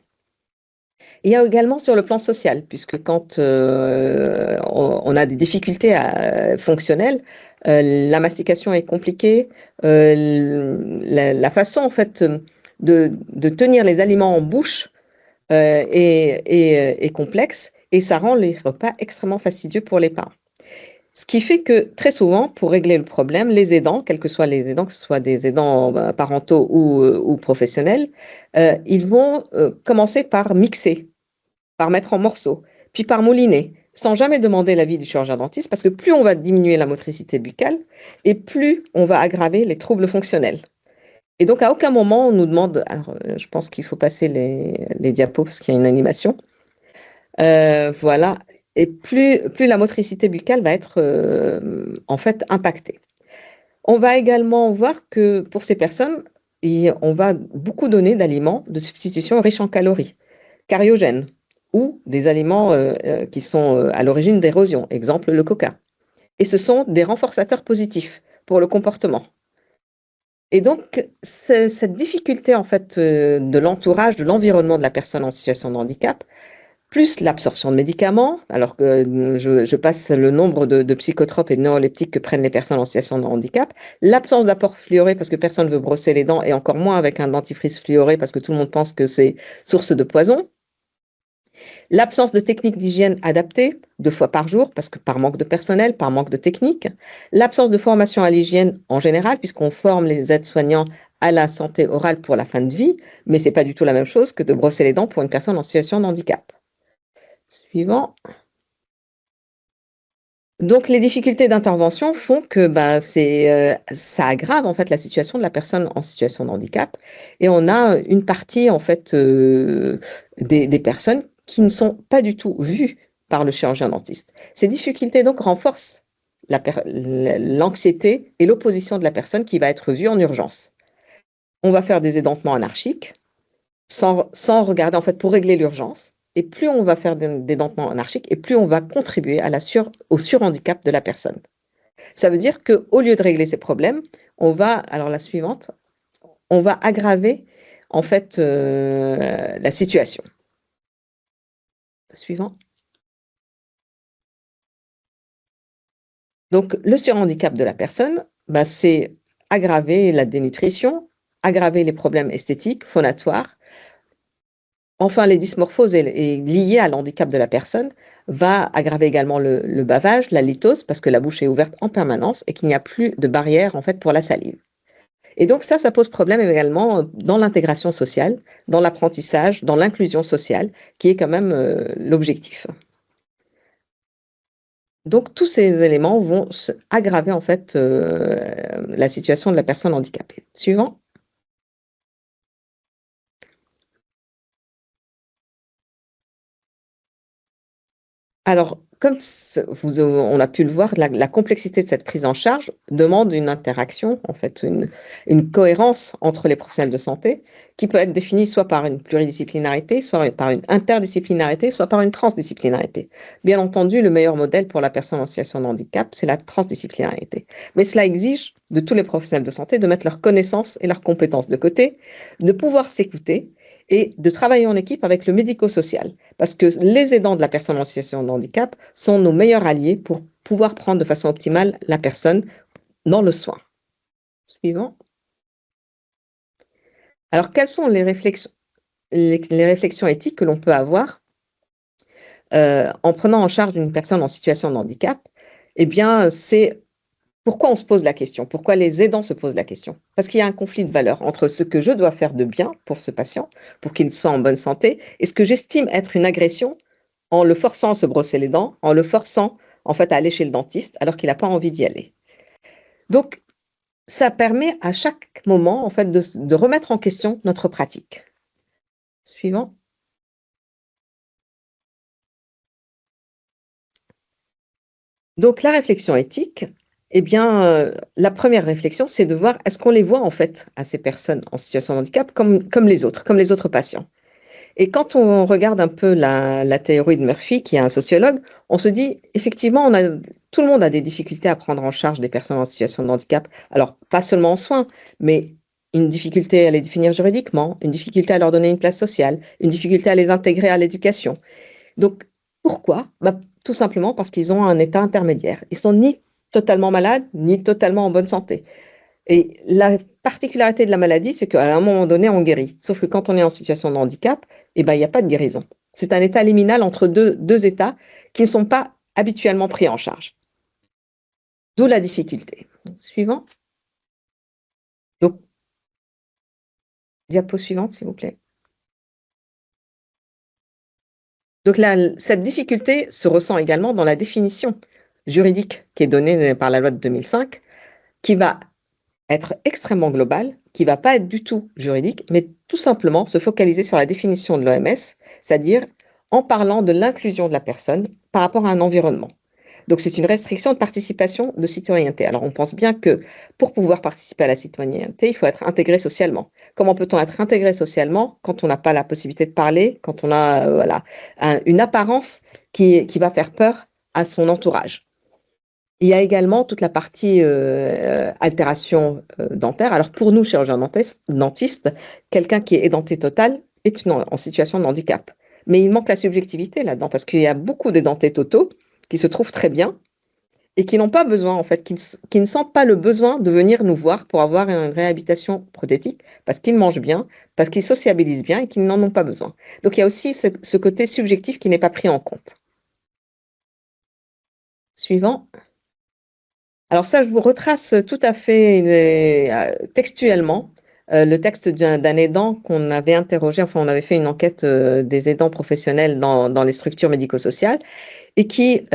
Il y a également sur le plan social, puisque quand on a des difficultés fonctionnelles, la mastication est compliquée, la façon en fait de tenir les aliments en bouche est complexe et ça rend les repas extrêmement fastidieux pour les parents. Ce qui fait que très souvent, pour régler le problème, les aidants, quels que soient les aidants, que ce soit des aidants parentaux ou professionnels, ils vont commencer par mixer, par mettre en morceaux, puis par mouliner, sans jamais demander l'avis du chirurgien dentiste, parce que plus on va diminuer la motricité buccale et plus on va aggraver les troubles fonctionnels. Et donc, à aucun moment, on nous demande, alors je pense qu'il faut passer les diapos parce qu'il y a une animation. Voilà. Et plus la motricité buccale va être en fait impactée. On va également voir que pour ces personnes, on va beaucoup donner d'aliments de substitution riches en calories, cariogènes, ou des aliments qui sont à l'origine d'érosion, exemple le coca. Et ce sont des renforçateurs positifs pour le comportement. Et donc, cette difficulté en fait de l'entourage, de l'environnement de la personne en situation de handicap, plus l'absorption de médicaments, alors que je passe le nombre de psychotropes et de neuroleptiques que prennent les personnes en situation de handicap, l'absence d'apport fluoré parce que personne ne veut brosser les dents et encore moins avec un dentifrice fluoré parce que tout le monde pense que c'est source de poison. L'absence de techniques d'hygiène adaptées, 2 fois par jour, parce que par manque de personnel, par manque de technique. L'absence de formation à l'hygiène en général, puisqu'on forme les aides-soignants à la santé orale pour la fin de vie, mais ce n'est pas du tout la même chose que de brosser les dents pour une personne en situation de handicap. Suivant. Donc, les difficultés d'intervention font que ça aggrave en fait la situation de la personne en situation de handicap, et on a une partie en fait des personnes qui ne sont pas du tout vues par le chirurgien dentiste. Ces difficultés donc renforcent l'anxiété et l'opposition de la personne qui va être vue en urgence. On va faire des édentements anarchiques sans regarder en fait pour régler l'urgence. Et plus on va faire des dentements anarchiques, et plus on va contribuer au surhandicap de la personne. Ça veut dire qu'au lieu de régler ces problèmes, alors la suivante, on va aggraver en fait la situation. Suivant. Donc le surhandicap de la personne, c'est aggraver la dénutrition, aggraver les problèmes esthétiques, phonatoires. Enfin, les dysmorphoses liées à l'handicap de la personne va aggraver également le bavage, la litose, parce que la bouche est ouverte en permanence et qu'il n'y a plus de barrière en fait pour la salive. Et donc ça pose problème également dans l'intégration sociale, dans l'apprentissage, dans l'inclusion sociale, qui est quand même l'objectif. Donc tous ces éléments vont aggraver en fait la situation de la personne handicapée. Suivant. Alors, comme on a pu le voir, la complexité de cette prise en charge demande une interaction, en fait, une cohérence entre les professionnels de santé qui peut être définie soit par une pluridisciplinarité, soit par une interdisciplinarité, soit par une transdisciplinarité. Bien entendu, le meilleur modèle pour la personne en situation de handicap, c'est la transdisciplinarité. Mais cela exige de tous les professionnels de santé de mettre leurs connaissances et leurs compétences de côté, de pouvoir s'écouter et de travailler en équipe avec le médico-social, parce que les aidants de la personne en situation de handicap sont nos meilleurs alliés pour pouvoir prendre de façon optimale la personne dans le soin. Suivant. Alors, quelles sont les réflexions éthiques que l'on peut avoir en prenant en charge une personne en situation de handicap? Eh bien, c'est pourquoi on se pose la question, pourquoi les aidants se posent la question? Parce qu'il y a un conflit de valeurs entre ce que je dois faire de bien pour ce patient, pour qu'il soit en bonne santé, et ce que j'estime être une agression en le forçant à se brosser les dents, en le forçant en fait à aller chez le dentiste alors qu'il n'a pas envie d'y aller. Donc, ça permet à chaque moment en fait de remettre en question notre pratique. Suivant. Donc, la réflexion éthique, eh bien, la première réflexion, c'est de voir est-ce qu'on les voit en fait à ces personnes en situation de handicap comme les autres patients. Et quand on regarde un peu la théorie de Murphy, qui est un sociologue, on se dit effectivement, tout le monde a des difficultés à prendre en charge des personnes en situation de handicap. Alors, pas seulement en soins, mais une difficulté à les définir juridiquement, une difficulté à leur donner une place sociale, une difficulté à les intégrer à l'éducation. Donc, pourquoi? Tout simplement parce qu'ils ont un état intermédiaire. Ils sont ni totalement malades, ni totalement en bonne santé. Et la particularité de la maladie, c'est qu'à un moment donné, on guérit. Sauf que quand on est en situation de handicap, il n'y a pas de guérison. C'est un état liminal entre deux états qui ne sont pas habituellement pris en charge. D'où la difficulté. Suivant. Donc, diapo suivante, s'il vous plaît. Donc cette difficulté se ressent également dans la définition juridique qui est donnée par la loi de 2005, qui va être extrêmement global, qui ne va pas être du tout juridique, mais tout simplement se focaliser sur la définition de l'OMS, c'est-à-dire en parlant de l'inclusion de la personne par rapport à un environnement. Donc, c'est une restriction de participation de citoyenneté. Alors, on pense bien que pour pouvoir participer à la citoyenneté, il faut être intégré socialement. Comment peut-on être intégré socialement quand on n'a pas la possibilité de parler, quand on a voilà, une apparence qui va faire peur à son entourage? Il y a également toute la partie altération dentaire. Alors, pour nous, chirurgiens dentistes, quelqu'un qui est édenté total est en situation de handicap. Mais il manque la subjectivité là-dedans, parce qu'il y a beaucoup d'édentés totaux qui se trouvent très bien et qui n'ont pas besoin, en fait, qui ne sentent pas le besoin de venir nous voir pour avoir une réhabilitation prothétique, parce qu'ils mangent bien, parce qu'ils sociabilisent bien et qu'ils n'en ont pas besoin. Donc, il y a aussi ce côté subjectif qui n'est pas pris en compte. Suivant. Alors ça, je vous retrace tout à fait textuellement le texte d'un aidant qu'on avait interrogé, enfin on avait fait une enquête des aidants professionnels dans les structures médico-sociales et qui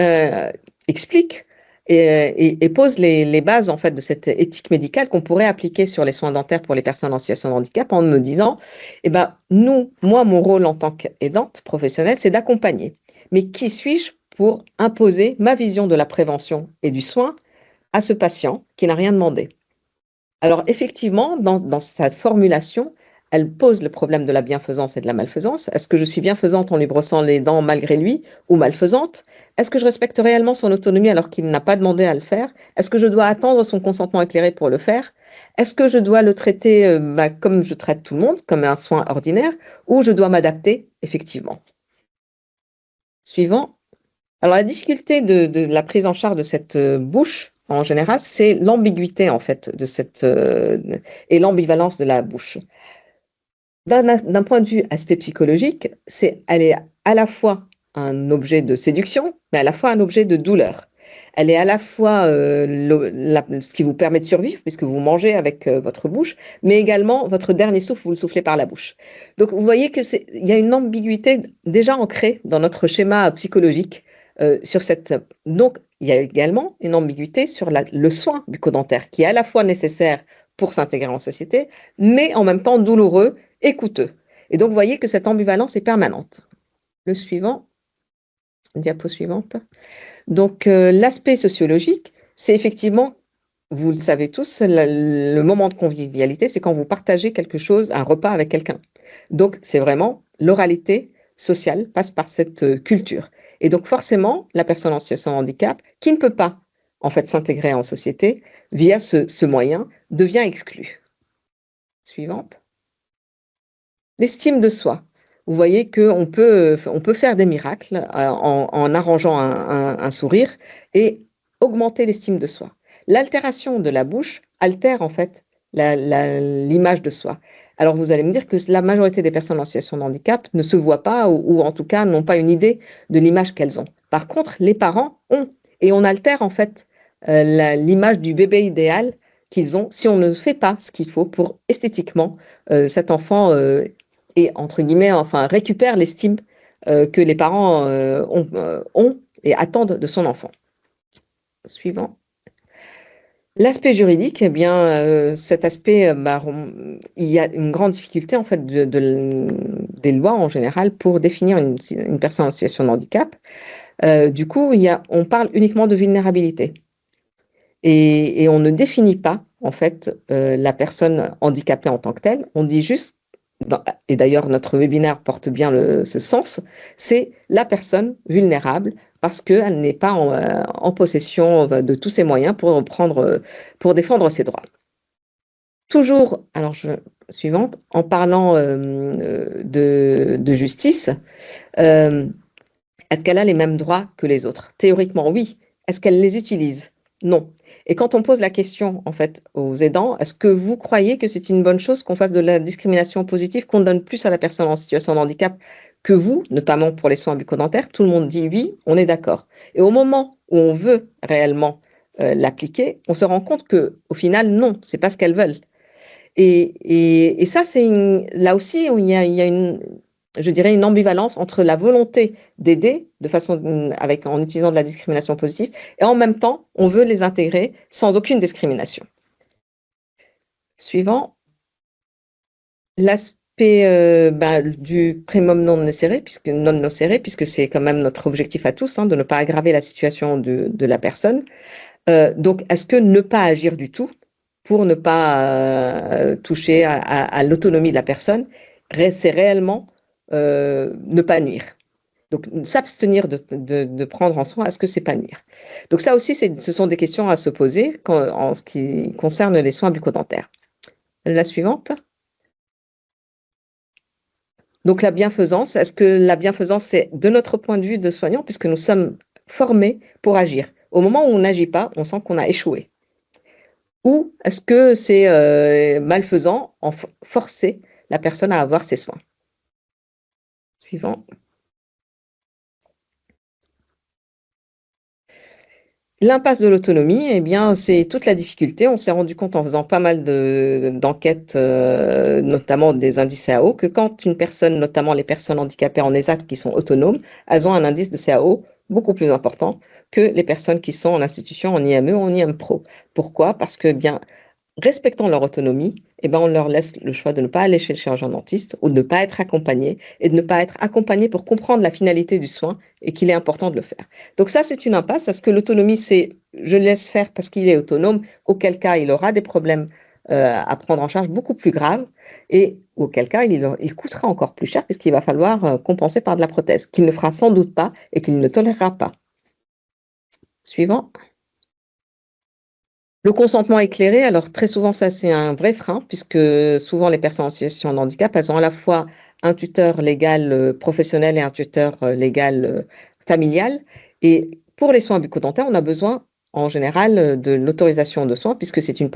explique et pose les bases en fait de cette éthique médicale qu'on pourrait appliquer sur les soins dentaires pour les personnes en situation de handicap en me disant, eh ben, moi, mon rôle en tant qu'aidante professionnelle, c'est d'accompagner. Mais qui suis-je pour imposer ma vision de la prévention et du soin à ce patient qui n'a rien demandé? Alors effectivement, dans sa formulation, elle pose le problème de la bienfaisance et de la malfaisance. Est-ce que je suis bienfaisante en lui brossant les dents malgré lui ou malfaisante? Est-ce que je respecte réellement son autonomie alors qu'il n'a pas demandé à le faire? Est-ce que je dois attendre son consentement éclairé pour le faire? Est-ce que je dois le traiter comme je traite tout le monde, comme un soin ordinaire, ou je dois m'adapter effectivement? Suivant. Alors la difficulté de la prise en charge de cette bouche, en général, c'est l'ambiguïté en fait de cette et l'ambivalence de la bouche. D'un point de vue aspect psychologique, elle est à la fois un objet de séduction, mais à la fois un objet de douleur. Elle est à la fois ce qui vous permet de survivre, puisque vous mangez avec votre bouche, mais également votre dernier souffle, vous le soufflez par la bouche. Donc vous voyez qu'il y a une ambiguïté déjà ancrée dans notre schéma psychologique sur cette. Donc il y a également une ambiguïté sur le soin bucco-dentaire, qui est à la fois nécessaire pour s'intégrer en société, mais en même temps douloureux et coûteux. Et donc, vous voyez que cette ambivalence est permanente. Le suivant, diapo suivante. Donc, l'aspect sociologique, c'est effectivement, vous le savez tous, le moment de convivialité, c'est quand vous partagez quelque chose, un repas avec quelqu'un. Donc, c'est vraiment l'oralité sociale passe par cette culture. Et donc, forcément, la personne en situation de handicap, qui ne peut pas, en fait, s'intégrer en société via ce moyen, devient exclue. Suivante. L'estime de soi. Vous voyez qu'on peut faire des miracles en arrangeant un sourire et augmenter l'estime de soi. L'altération de la bouche altère en fait l'image de soi. Alors vous allez me dire que la majorité des personnes en situation de handicap ne se voient pas ou en tout cas n'ont pas une idée de l'image qu'elles ont. Par contre, les parents ont et on altère en fait l'image du bébé idéal qu'ils ont si on ne fait pas ce qu'il faut pour esthétiquement cet enfant et entre guillemets, enfin, récupère l'estime que les parents ont et attendent de son enfant. Suivant. L'aspect juridique, eh bien, cet aspect, il y a une grande difficulté en fait des lois en général pour définir une personne en situation de handicap. Du coup, on parle uniquement de vulnérabilité et on ne définit pas en fait la personne handicapée en tant que telle. On dit juste et d'ailleurs notre webinaire porte bien ce sens, c'est la personne vulnérable parce qu'elle n'est pas en possession de tous ses moyens pour défendre ses droits. Toujours, alors suivante, en parlant de justice, est-ce qu'elle a les mêmes droits que les autres? Théoriquement, oui. Est-ce qu'elle les utilise? Non. Et quand on pose la question, en fait, aux aidants, est-ce que vous croyez que c'est une bonne chose qu'on fasse de la discrimination positive, qu'on donne plus à la personne en situation de handicap que vous, notamment pour les soins bucco-dentaires? Tout le monde dit oui, on est d'accord. Et au moment où on veut réellement l'appliquer, on se rend compte qu'au final, non, c'est pas ce qu'elles veulent. Et ça, là aussi, il y a une ambivalence entre la volonté d'aider en utilisant de la discrimination positive et en même temps, on veut les intégrer sans aucune discrimination. Suivant. L'aspect du primum non nocere, puisque c'est quand même notre objectif à tous, hein, de ne pas aggraver la situation de la personne. Donc, est-ce que ne pas agir du tout pour ne pas toucher à l'autonomie de la personne, c'est réellement ne pas nuire? Donc, s'abstenir de prendre en soin, est-ce que c'est pas nuire? Donc, ça aussi, ce sont des questions à se poser en ce qui concerne les soins bucco-dentaires. La suivante. Donc, la bienfaisance, est-ce que la bienfaisance, c'est de notre point de vue de soignant, puisque nous sommes formés pour agir. Au moment où on n'agit pas, on sent qu'on a échoué. Ou est-ce que c'est malfaisant, forcer la personne à avoir ses soins? Suivant. L'impasse de l'autonomie, eh bien, c'est toute la difficulté. On s'est rendu compte en faisant pas mal d'enquêtes, notamment des indices CAO, que quand une personne, notamment les personnes handicapées en ESAT qui sont autonomes, elles ont un indice de CAO beaucoup plus important que les personnes qui sont en institution, en IME ou en IM Pro. Pourquoi? Parce que, bien, respectant leur autonomie, eh ben, on leur laisse le choix de ne pas aller chez le chirurgien dentiste ou de ne pas être accompagné et de ne pas être accompagné pour comprendre la finalité du soin et qu'il est important de le faire. Donc ça, c'est une impasse parce que l'autonomie, c'est je le laisse faire parce qu'il est autonome, auquel cas il aura des problèmes à prendre en charge beaucoup plus graves et auquel cas il coûtera encore plus cher puisqu'il va falloir compenser par de la prothèse, qu'il ne fera sans doute pas et qu'il ne tolérera pas. Suivant. Le consentement éclairé, alors très souvent ça c'est un vrai frein puisque souvent les personnes en situation de handicap, elles ont à la fois un tuteur légal professionnel et un tuteur légal familial. Et pour les soins bucco-dentaires, on a besoin en général de l'autorisation de soins puisque c'est une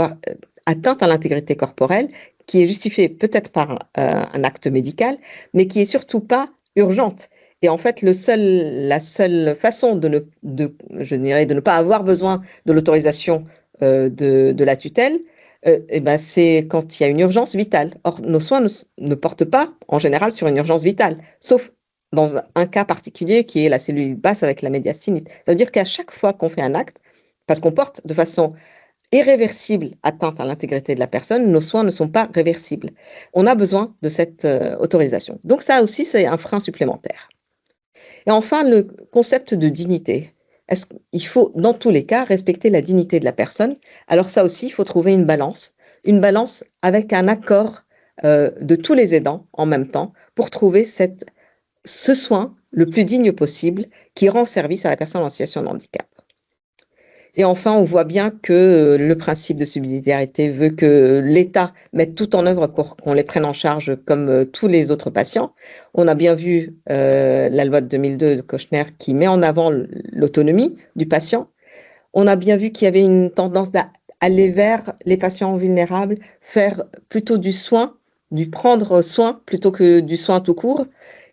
atteinte à l'intégrité corporelle qui est justifiée peut-être par un acte médical, mais qui est surtout pas urgente. Et en fait, la seule façon de ne pas avoir besoin de l'autorisation de la tutelle, ben c'est quand il y a une urgence vitale. Or, nos soins ne portent pas, en général, sur une urgence vitale, sauf dans un cas particulier qui est la cellulite basse avec la médiastinite. Ça veut dire qu'à chaque fois qu'on fait un acte, parce qu'on porte de façon irréversible atteinte à l'intégrité de la personne, nos soins ne sont pas réversibles. On a besoin de cette autorisation. Donc ça aussi, c'est un frein supplémentaire. Et enfin, le concept de dignité. Il faut, dans tous les cas, respecter la dignité de la personne. Alors ça aussi, il faut trouver une balance avec un accord de tous les aidants en même temps pour trouver ce soin le plus digne possible qui rend service à la personne en situation de handicap. Et enfin, on voit bien que le principe de subsidiarité veut que l'État mette tout en œuvre pour qu'on les prenne en charge comme tous les autres patients. On a bien vu la loi de 2002 de Kouchner qui met en avant l'autonomie du patient. On a bien vu qu'il y avait une tendance d'aller vers les patients vulnérables, faire plutôt du soin, du prendre soin plutôt que du soin tout court.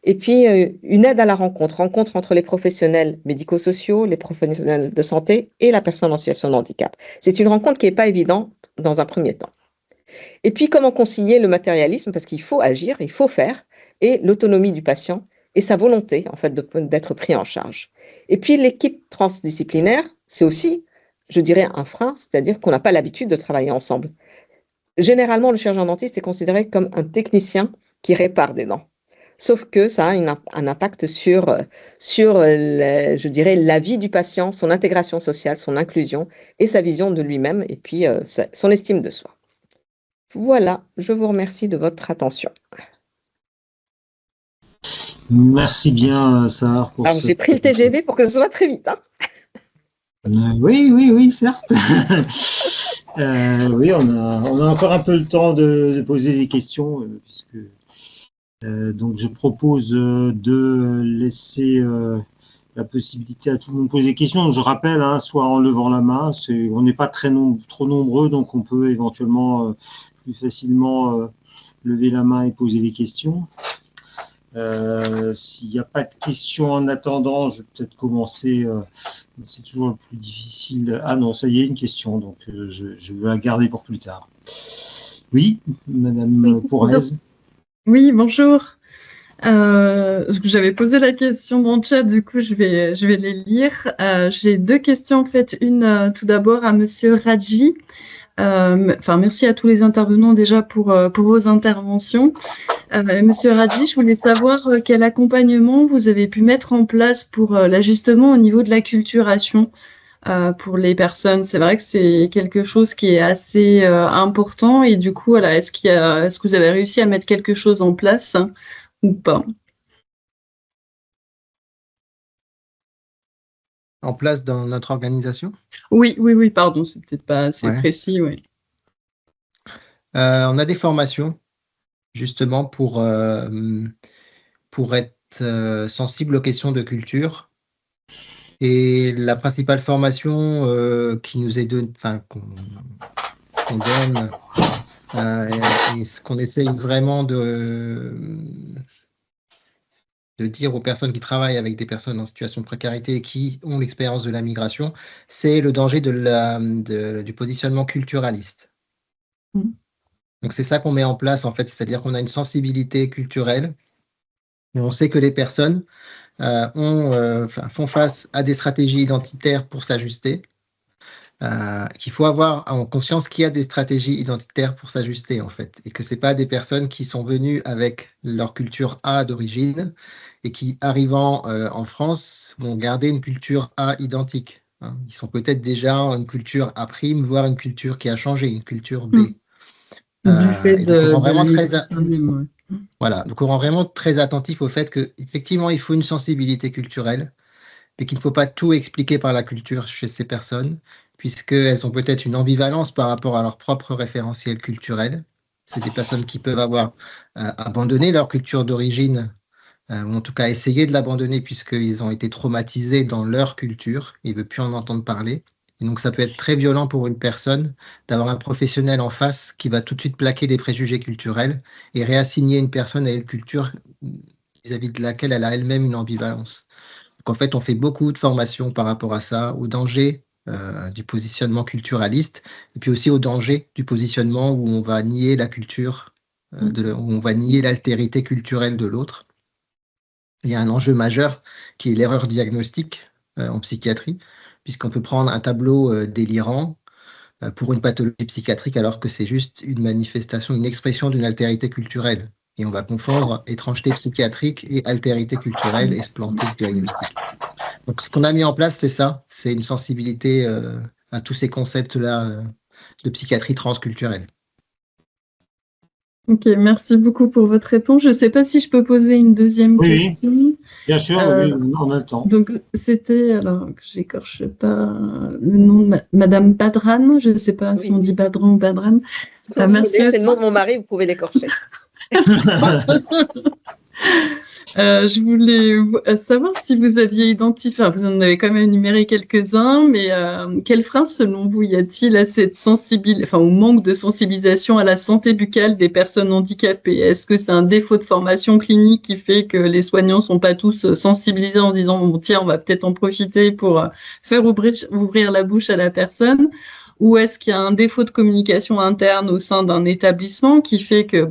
Et puis, une aide à la rencontre entre les professionnels médico-sociaux, les professionnels de santé et la personne en situation de handicap. C'est une rencontre qui n'est pas évidente dans un premier temps. Et puis, comment concilier le matérialisme, parce qu'il faut agir, il faut faire, et l'autonomie du patient et sa volonté, en fait, d'être pris en charge. Et puis, l'équipe transdisciplinaire, c'est aussi, je dirais, un frein, c'est-à-dire qu'on n'a pas l'habitude de travailler ensemble. Généralement, le chirurgien dentiste est considéré comme un technicien qui répare des dents. Sauf que ça a un impact sur je dirais, la vie du patient, son intégration sociale, son inclusion et sa vision de lui-même et puis son estime de soi. Voilà, je vous remercie de votre attention. Merci bien, Sarah. Alors, j'ai pris le TGV pour que ce soit très vite. Hein. Oui, certes. Oui, on a encore un peu le temps de poser des questions, puisque donc je propose de laisser la possibilité à tout le monde de poser des questions. Donc, je rappelle, hein, soit en levant la main, on n'est pas trop nombreux, donc on peut éventuellement plus facilement lever la main et poser des questions. S'il n'y a pas de questions en attendant, je vais peut-être commencer. C'est toujours le plus difficile. Ah non, ça y est, une question, donc je vais la garder pour plus tard. Oui, Madame Pourrez. Oui, bonjour. J'avais posé la question dans le chat, du coup, je vais les lire. J'ai deux questions, en fait. Une, tout d'abord, à Monsieur Raji. Merci à tous les intervenants déjà pour vos interventions. Monsieur Raji, je voulais savoir quel accompagnement vous avez pu mettre en place pour l'ajustement au niveau de l'acculturation pour les personnes. C'est vrai que c'est quelque chose qui est assez important et du coup, voilà, est-ce que vous avez réussi à mettre quelque chose en place ou pas? En place dans notre organisation? Oui, pardon, c'est peut-être pas assez précis, oui. On a des formations, justement, pour être sensible aux questions de culture. Et la principale formation qui nous est donnée, qu'on donne, et ce qu'on essaye vraiment de dire aux personnes qui travaillent avec des personnes en situation de précarité et qui ont l'expérience de la migration, c'est le danger du positionnement culturaliste. Donc c'est ça qu'on met en place, en fait, c'est-à-dire qu'on a une sensibilité culturelle et on sait que les personnes font face à des stratégies identitaires pour s'ajuster, qu'il faut avoir en conscience qu'il y a des stratégies identitaires pour s'ajuster, en fait, et que ce n'est pas des personnes qui sont venues avec leur culture A d'origine et qui, arrivant en France, vont garder une culture A identique. Hein. Ils sont peut-être déjà une culture A', voire une culture qui a changé, une culture B. Du fait de Voilà, donc on rend vraiment très attentif au fait qu'effectivement, il faut une sensibilité culturelle, mais qu'il ne faut pas tout expliquer par la culture chez ces personnes, puisqu'elles ont peut-être une ambivalence par rapport à leur propre référentiel culturel. C'est des personnes qui peuvent avoir abandonné leur culture d'origine, ou en tout cas essayé de l'abandonner puisqu'ils ont été traumatisés dans leur culture, ils ne veulent plus en entendre parler. Et donc ça peut être très violent pour une personne d'avoir un professionnel en face qui va tout de suite plaquer des préjugés culturels et réassigner une personne à une culture vis-à-vis de laquelle elle a elle-même une ambivalence. Donc en fait, on fait beaucoup de formations par rapport à ça, au danger du positionnement culturaliste, et puis aussi au danger du positionnement où on va nier la culture, où on va nier l'altérité culturelle de l'autre. Il y a un enjeu majeur qui est l'erreur diagnostique en psychiatrie, puisqu'on peut prendre un tableau délirant pour une pathologie psychiatrique alors que c'est juste une manifestation, une expression d'une altérité culturelle. Et on va confondre étrangeté psychiatrique et altérité culturelle et se planter de diagnostic. Donc ce qu'on a mis en place, c'est ça, c'est une sensibilité à tous ces concepts-là de psychiatrie transculturelle. Ok, merci beaucoup pour votre réponse. Je ne sais pas si je peux poser une deuxième question. Oui, bien sûr, oui, en même temps. Donc, c'était, alors, que j'écorche pas le nom de Madame Badran, je ne sais pas si on dit Badran ou Badran. Merci. C'est le nom de mon mari, vous pouvez l'écorcher. Je voulais savoir si vous aviez identifié, vous en avez quand même énuméré quelques-uns, mais quels freins selon vous y a-t-il à cette au manque de sensibilisation à la santé buccale des personnes handicapées? Est-ce que c'est un défaut de formation clinique qui fait que les soignants ne sont pas tous sensibilisés en disant bon, tiens, on va peut-être en profiter pour faire ouvrir la bouche à la personne? Ou est-ce qu'il y a un défaut de communication interne au sein d'un établissement qui fait que,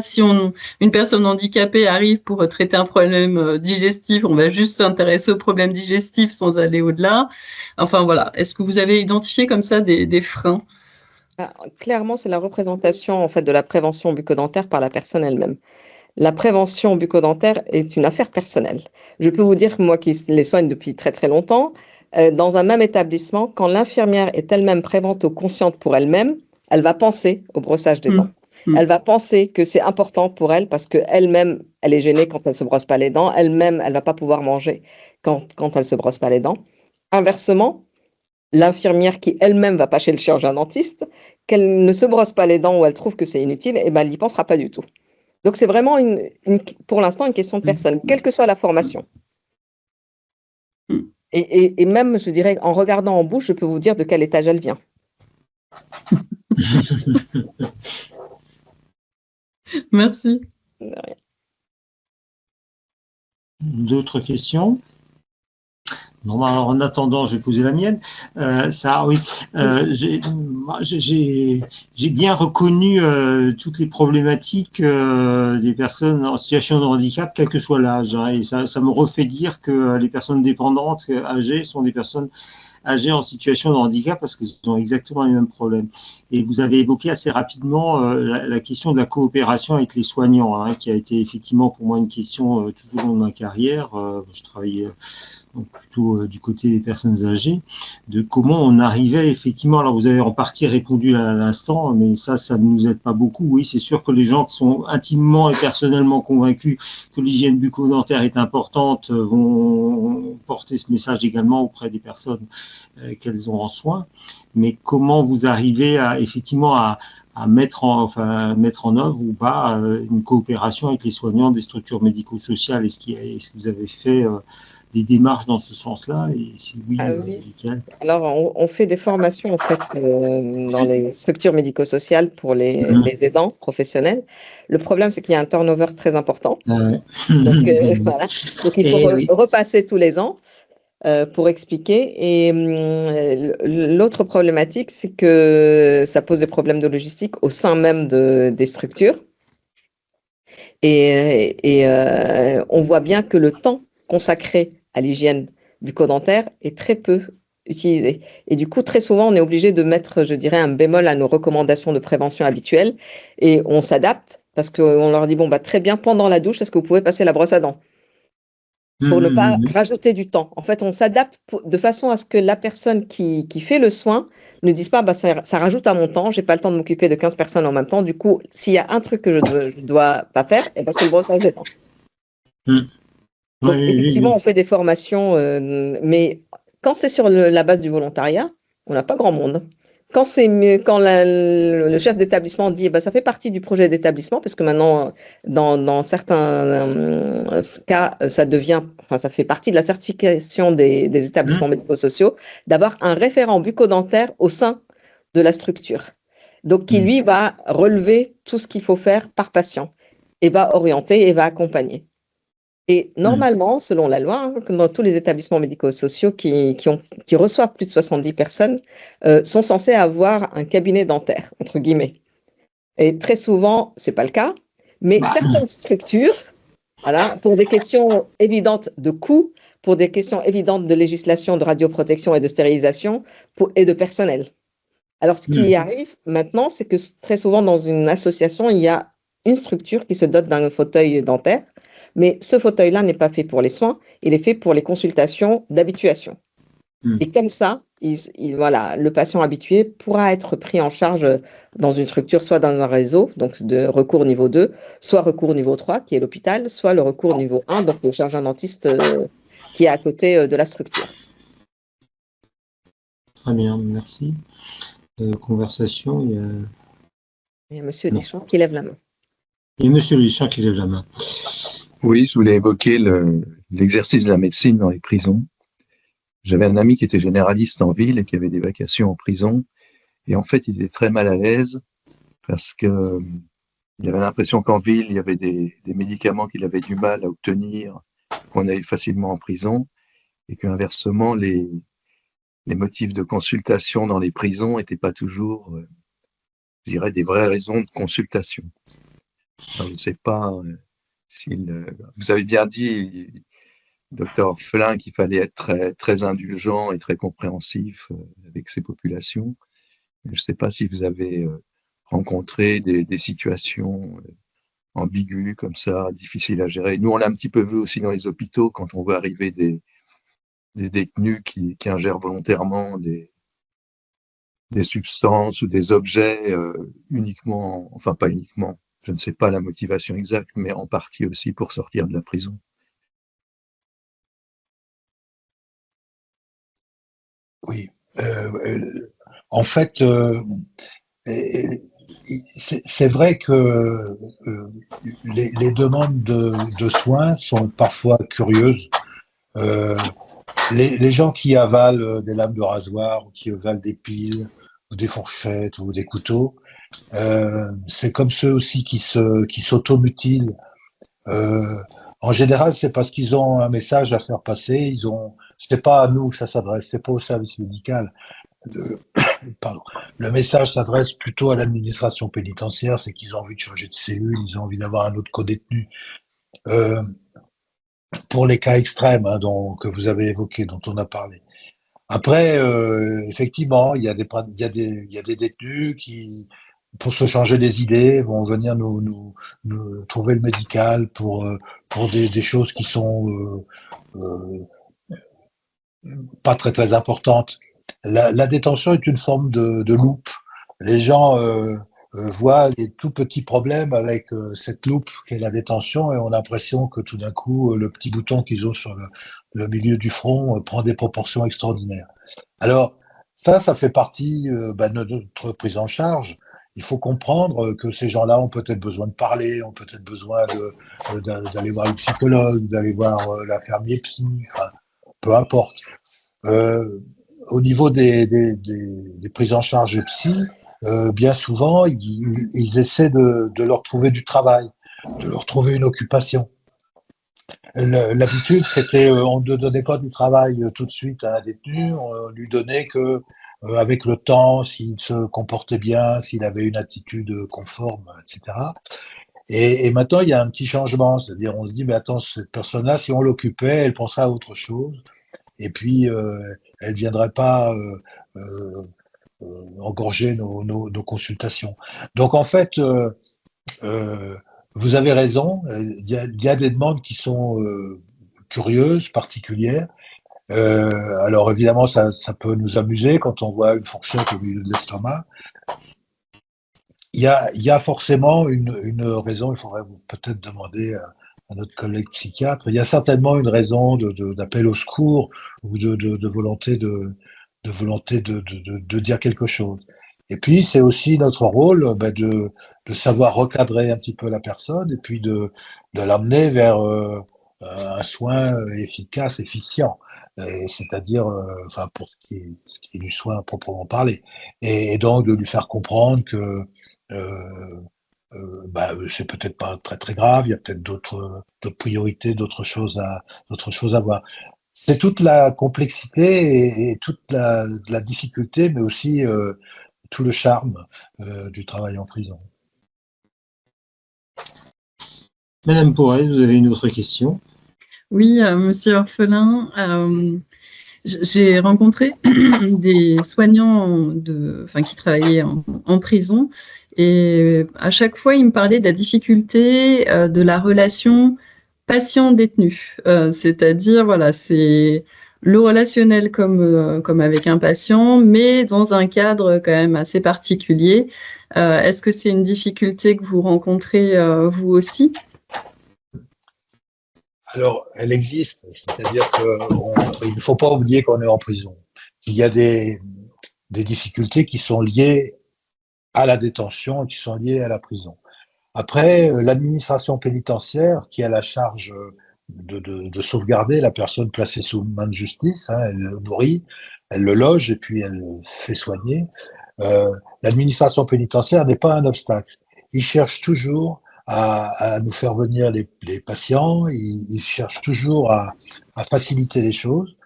si une personne handicapée arrive pour traiter un problème digestif, on va juste s'intéresser au problème digestif sans aller au-delà. Enfin, voilà. Est-ce que vous avez identifié comme ça des freins? Clairement, c'est la représentation en fait de la prévention bucco-dentaire par la personne elle-même. La prévention bucco-dentaire est une affaire personnelle. Je peux vous dire, moi qui les soigne depuis très très longtemps, dans un même établissement, quand l'infirmière est elle-même prévento-consciente pour elle-même, elle va penser au brossage des dents. Elle va penser que c'est important pour elle parce qu'elle-même, elle est gênée quand elle ne se brosse pas les dents. Elle-même, elle ne va pas pouvoir manger quand elle ne se brosse pas les dents. Inversement, l'infirmière qui elle-même va pas chez le chirurgien dentiste, qu'elle ne se brosse pas les dents ou elle trouve que c'est inutile, elle n'y pensera pas du tout. Donc, c'est vraiment, pour l'instant, une question de personne, quelle que soit la formation. Et même, je dirais, en regardant en bouche, je peux vous dire de quel étage elle vient. Merci. De rien. D'autres questions? Non, alors en attendant, je vais poser la mienne. Oui, j'ai bien reconnu toutes les problématiques des personnes en situation de handicap, quel que soit l'âge. Hein, et ça me refait dire que les personnes dépendantes âgées sont des personnes âgés en situation de handicap parce qu'ils ont exactement les mêmes problèmes. Et vous avez évoqué assez rapidement la question de la coopération avec les soignants, hein, qui a été effectivement pour moi une question tout au long de ma carrière. Je travaillais donc plutôt du côté des personnes âgées, de comment on arrivait effectivement, alors vous avez en partie répondu à l'instant, mais ça ne nous aide pas beaucoup. Oui, c'est sûr que les gens qui sont intimement et personnellement convaincus que l'hygiène bucco-dentaire est importante vont porter ce message également auprès des personnes qu'elles ont en soins. Mais comment vous arrivez effectivement à mettre en œuvre ou pas une coopération avec les soignants des structures médico-sociales? Est-ce que vous avez fait des démarches dans ce sens-là, et si oui, Oui. lesquelles? Alors, on fait des formations en fait dans les structures médico-sociales pour les aidants professionnels. Le problème, c'est qu'il y a un turnover très important. Donc, voilà. Donc, il faut repasser tous les ans pour expliquer. Et l'autre problématique, c'est que ça pose des problèmes de logistique au sein même des structures. Et on voit bien que le temps consacré à l'hygiène bucco-dentaire est très peu utilisé. Et du coup, très souvent, on est obligé de mettre, je dirais, un bémol à nos recommandations de prévention habituelles et on s'adapte parce qu'on leur dit, bon, très bien, pendant la douche, est-ce que vous pouvez passer la brosse à dents? Pour ne pas rajouter du temps. En fait, on s'adapte de façon à ce que la personne qui fait le soin ne dise pas, ça rajoute à mon temps, j'ai pas le temps de m'occuper de 15 personnes en même temps. Du coup, s'il y a un truc que je dois pas faire, c'est le brossage des dents. Donc, effectivement, on fait des formations, mais quand c'est sur la base du volontariat, on n'a pas grand monde. Quand le chef d'établissement dit, ça fait partie du projet d'établissement, parce que maintenant, dans certains cas, ça fait partie de la certification des établissements médico-sociaux, d'avoir un référent bucco-dentaire au sein de la structure. Donc, qui lui va relever tout ce qu'il faut faire par patient, et va orienter et va accompagner. Et normalement, selon la loi, dans tous les établissements médico-sociaux qui reçoivent plus de 70 personnes, sont censés avoir un cabinet dentaire, entre guillemets. Et très souvent, ce n'est pas le cas, mais certaines structures, voilà, pour des questions évidentes de coûts, pour des questions évidentes de législation, de radioprotection et de stérilisation, et de personnel. Alors, ce qui arrive maintenant, c'est que très souvent, dans une association, il y a une structure qui se dote d'un fauteuil dentaire. Mais ce fauteuil-là n'est pas fait pour les soins, il est fait pour les consultations d'habituation. Et comme ça, le patient habitué pourra être pris en charge dans une structure, soit dans un réseau, donc de recours niveau 2, soit recours niveau 3, qui est l'hôpital, soit le recours niveau 1, donc le chirurgien dentiste qui est à côté de la structure. Très bien, merci. Conversation, il y a M. Deschamps qui lève la main. Et M. Deschamps qui lève la main. Oui, je voulais évoquer l'exercice de la médecine dans les prisons. J'avais un ami qui était généraliste en ville et qui avait des vacations en prison. Et en fait, il était très mal à l'aise parce qu'il avait l'impression qu'en ville, il y avait des médicaments qu'il avait du mal à obtenir, qu'on avait facilement en prison. Et qu'inversement, les motifs de consultation dans les prisons n'étaient pas toujours, je dirais, des vraies raisons de consultation. Alors, je ne sais pas... vous avez bien dit, docteur Orphelin, qu'il fallait être très, très indulgent et très compréhensif avec ces populations. Je ne sais pas si vous avez rencontré des situations ambiguës comme ça, difficiles à gérer. Nous, on l'a un petit peu vu aussi dans les hôpitaux quand on voit arriver des détenus qui ingèrent volontairement des substances ou des objets uniquement, enfin pas uniquement, je ne sais pas la motivation exacte, mais en partie aussi pour sortir de la prison. Oui. En fait, c'est vrai que les demandes de soins sont parfois curieuses. Les gens qui avalent des lames de rasoir, ou qui avalent des piles, ou des fourchettes, ou des couteaux, c'est comme ceux aussi qui s'automutilent. En général, c'est parce qu'ils ont un message à faire passer, ils ont c'est pas à nous que ça s'adresse, c'est pas au service médical. Le, pardon. Le message s'adresse plutôt à l'administration pénitentiaire, c'est qu'ils ont envie de changer de cellule, ils ont envie d'avoir un autre codétenu. Pour les cas extrêmes que vous avez évoqués, dont on a parlé. Après, effectivement, il y a des détenus qui, pour se changer les idées, vont venir nous trouver le médical pour des choses qui sont pas très très importantes. La détention est une forme de loupe. Les gens voient les tout petits problèmes avec cette loupe qu'est la détention et ont l'impression que tout d'un coup, le petit bouton qu'ils ont sur le milieu du front prend des proportions extraordinaires. Alors, ça fait partie de notre prise en charge. Il faut comprendre que ces gens-là ont peut-être besoin de parler, ont peut-être besoin d'aller voir le psychologue, d'aller voir l'infirmier psy, enfin, peu importe. Au niveau des prises en charge psy, bien souvent, ils essaient de leur trouver du travail, de leur trouver une occupation. L'habitude, c'était on ne donnait pas du travail tout de suite à un détenu, on lui donnait que avec le temps, s'il se comportait bien, s'il avait une attitude conforme, etc. Et maintenant, il y a un petit changement, c'est-à-dire on se dit, mais attends, cette personne-là, si on l'occupait, elle penserait à autre chose, et puis elle ne viendrait pas engorger nos consultations. Donc en fait, vous avez raison, il y a des demandes qui sont curieuses, particulières. Alors évidemment, ça peut nous amuser quand on voit une fourchette au milieu de l'estomac. Il y a forcément une raison, il faudrait peut-être demander à notre collègue psychiatre, il y a certainement une raison d'appel au secours ou de volonté de dire quelque chose. Et puis, c'est aussi notre rôle de savoir recadrer un petit peu la personne et puis de l'amener vers un soin efficace, efficient, c'est-à-dire, enfin, pour ce qui est du soin à proprement parler. Et donc, de lui faire comprendre que c'est peut-être pas très très grave, il y a peut-être d'autres priorités, d'autres choses à voir. C'est toute la complexité et toute la difficulté, mais aussi tout le charme du travail en prison. Madame Pourret, vous avez une autre question? Oui, monsieur Orphelin, j'ai rencontré des soignants qui travaillaient en prison et à chaque fois, ils me parlaient de la difficulté de la relation patient-détenu. C'est-à-dire, voilà, c'est le relationnel comme avec un patient, mais dans un cadre quand même assez particulier. Est-ce que c'est une difficulté que vous rencontrez vous aussi? Alors, elle existe, c'est-à-dire qu'il ne faut pas oublier qu'on est en prison. Il y a des difficultés qui sont liées à la détention et qui sont liées à la prison. Après, l'administration pénitentiaire, qui a la charge de sauvegarder la personne placée sous main de justice, elle le nourrit, elle le loge et puis elle le fait soigner. L'administration pénitentiaire n'est pas un obstacle. Ils cherchent toujours à nous faire venir les patients, ils cherchent toujours à faciliter les choses.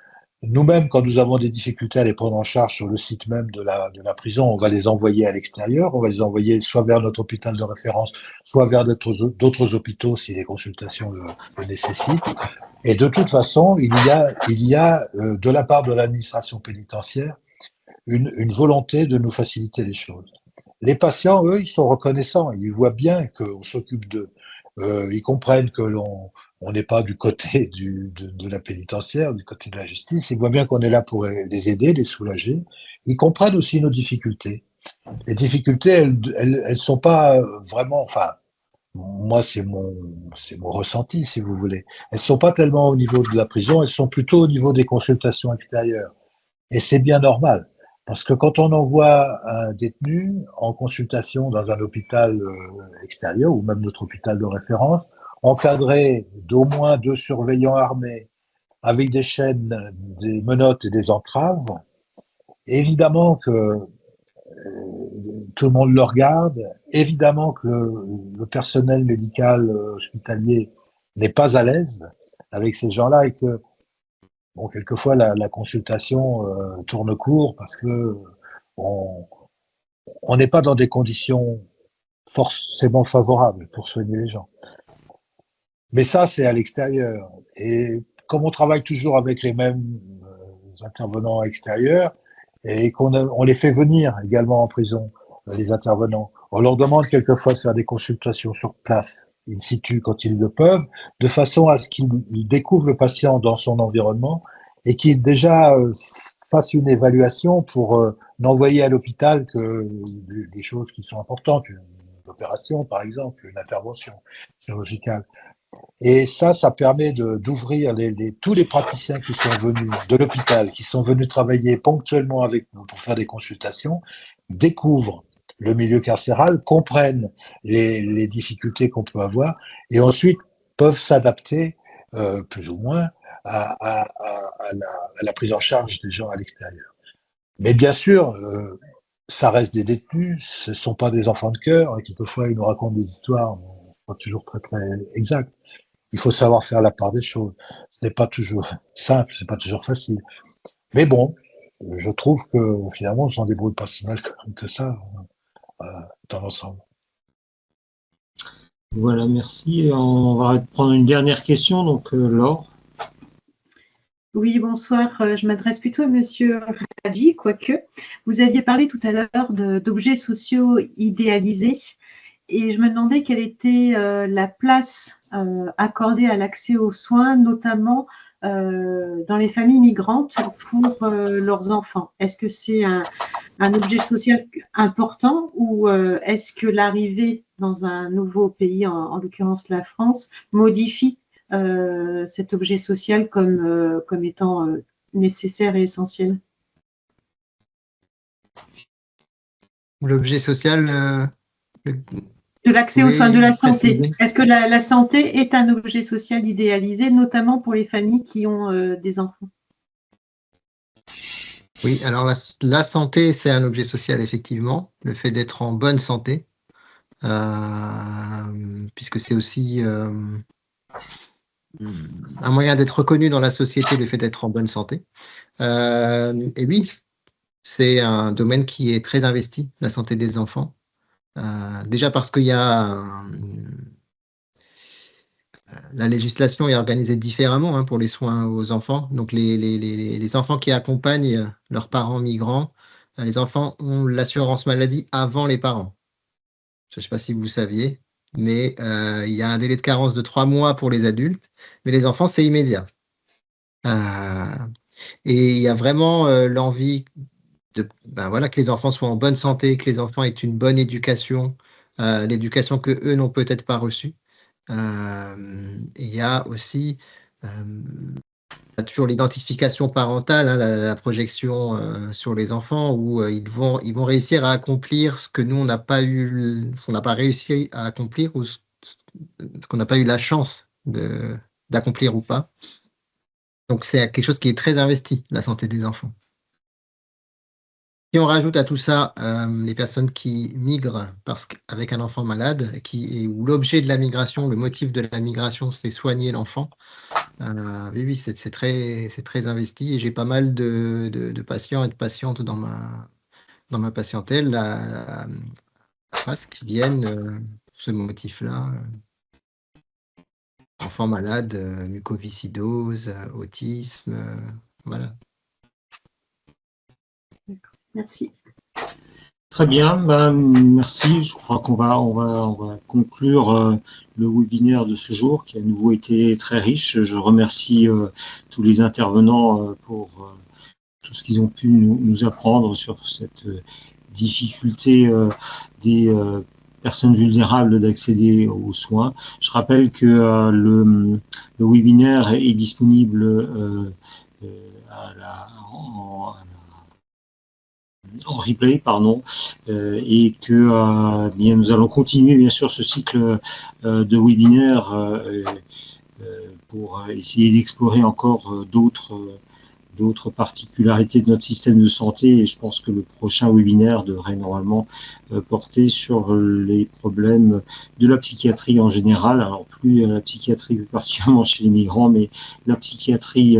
Nous-mêmes, quand nous avons des difficultés à les prendre en charge sur le site même de la prison, on va les envoyer à l'extérieur, on va les envoyer soit vers notre hôpital de référence, soit vers d'autres hôpitaux si les consultations le nécessitent. Et de toute façon, il y a de la part de l'administration pénitentiaire une volonté de nous faciliter les choses. Les patients, eux, ils sont reconnaissants, ils voient bien qu'on s'occupe d'eux. Ils comprennent que on n'est pas du côté de la pénitentiaire, du côté de la justice. Ils voient bien qu'on est là pour les aider, les soulager. Ils comprennent aussi nos difficultés. Les difficultés, elles sont pas vraiment, enfin, moi, c'est mon ressenti, si vous voulez. Elles sont pas tellement au niveau de la prison, elles sont plutôt au niveau des consultations extérieures. Et c'est bien normal. Parce que quand on envoie un détenu en consultation dans un hôpital extérieur, ou même notre hôpital de référence, encadré d'au moins 2 surveillants armés, avec des chaînes, des menottes et des entraves, évidemment que tout le monde le regarde, évidemment que le personnel médical hospitalier n'est pas à l'aise avec ces gens-là et que bon, quelquefois la consultation tourne court parce que on n'est pas dans des conditions forcément favorables pour soigner les gens. Mais ça, c'est à l'extérieur. Et comme on travaille toujours avec les mêmes intervenants extérieurs et on les fait venir également en prison, les intervenants, on leur demande quelquefois de faire des consultations sur place, in situ, quand ils le peuvent, de façon à ce qu'ils découvrent le patient dans son environnement et qu'ils déjà fassent une évaluation pour n'envoyer à l'hôpital que des choses qui sont importantes, une opération par exemple, une intervention chirurgicale. Et ça permet d'ouvrir tous les praticiens qui sont venus de l'hôpital, qui sont venus travailler ponctuellement avec nous pour faire des consultations, découvrent le milieu carcéral, comprennent les difficultés qu'on peut avoir et ensuite peuvent s'adapter plus ou moins à la prise en charge des gens à l'extérieur. Mais bien sûr, ça reste des détenus, ce ne sont pas des enfants de cœur, et quelquefois ils nous racontent des histoires pas toujours très très exactes. Il faut savoir faire la part des choses. Ce n'est pas toujours simple, ce n'est pas toujours facile. Mais bon, je trouve que finalement on s'en débrouille pas si mal que ça dans l'ensemble. Voilà, merci. On va prendre une dernière question, donc Laure. Oui, bonsoir. Je m'adresse plutôt à Monsieur Ravi, quoique. Vous aviez parlé tout à l'heure d'objets sociaux idéalisés et je me demandais quelle était la place accordée à l'accès aux soins, notamment dans les familles migrantes pour leurs enfants. Est-ce que c'est un objet social important ou est-ce que l'arrivée dans un nouveau pays, en l'occurrence la France, modifie cet objet social comme étant nécessaire et essentiel? L'objet social de l'accès aux soins, de la santé. Est-ce que la santé est un objet social idéalisé, notamment pour les familles qui ont des enfants? Oui, alors la santé, c'est un objet social, effectivement. Le fait d'être en bonne santé, puisque c'est aussi un moyen d'être reconnu dans la société, le fait d'être en bonne santé. Et oui, c'est un domaine qui est très investi, la santé des enfants. Déjà parce qu'il y a la législation est organisée différemment pour les soins aux enfants. Donc les enfants qui accompagnent leurs parents migrants, les enfants ont l'assurance maladie avant les parents. Je ne sais pas si vous le saviez, mais il y a un délai de carence de 3 mois pour les adultes, mais les enfants, c'est immédiat. Et il y a vraiment l'envie que les enfants soient en bonne santé, que les enfants aient une bonne éducation, l'éducation qu'eux n'ont peut-être pas reçue. Il y a aussi toujours l'identification parentale, la projection sur les enfants où ils vont réussir à accomplir ce que nous, on n'a pas réussi à accomplir ou ce qu'on n'a pas eu la chance d'accomplir ou pas. Donc, c'est quelque chose qui est très investi, la santé des enfants. Si on rajoute à tout ça les personnes qui migrent avec un enfant malade, où l'objet de la migration, le motif de la migration, c'est soigner l'enfant, oui, c'est très investi. Et j'ai pas mal de patients et de patientes dans ma patientèle qui viennent pour ce motif-là. Enfants malades, mucoviscidose, autisme, voilà. Merci. Très bien, merci. Je crois qu'on va conclure le webinaire de ce jour qui a à nouveau été très riche. Je remercie tous les intervenants pour tout ce qu'ils ont pu nous apprendre sur cette difficulté des personnes vulnérables d'accéder aux soins. Je rappelle que le webinaire est disponible en replay, et que bien nous allons continuer bien sûr ce cycle de webinaires pour essayer d'explorer encore d'autres particularités de notre système de santé, et je pense que le prochain webinaire devrait normalement porter sur les problèmes de la psychiatrie en général, alors plus la psychiatrie plus particulièrement chez les migrants, mais la psychiatrie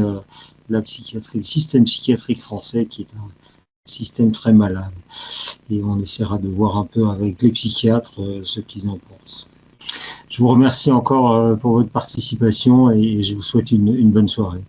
la psychiatrie, le système psychiatrique français qui est un système très malade. Et on essaiera de voir un peu avec les psychiatres ce qu'ils en pensent. Je vous remercie encore pour votre participation et je vous souhaite une bonne soirée.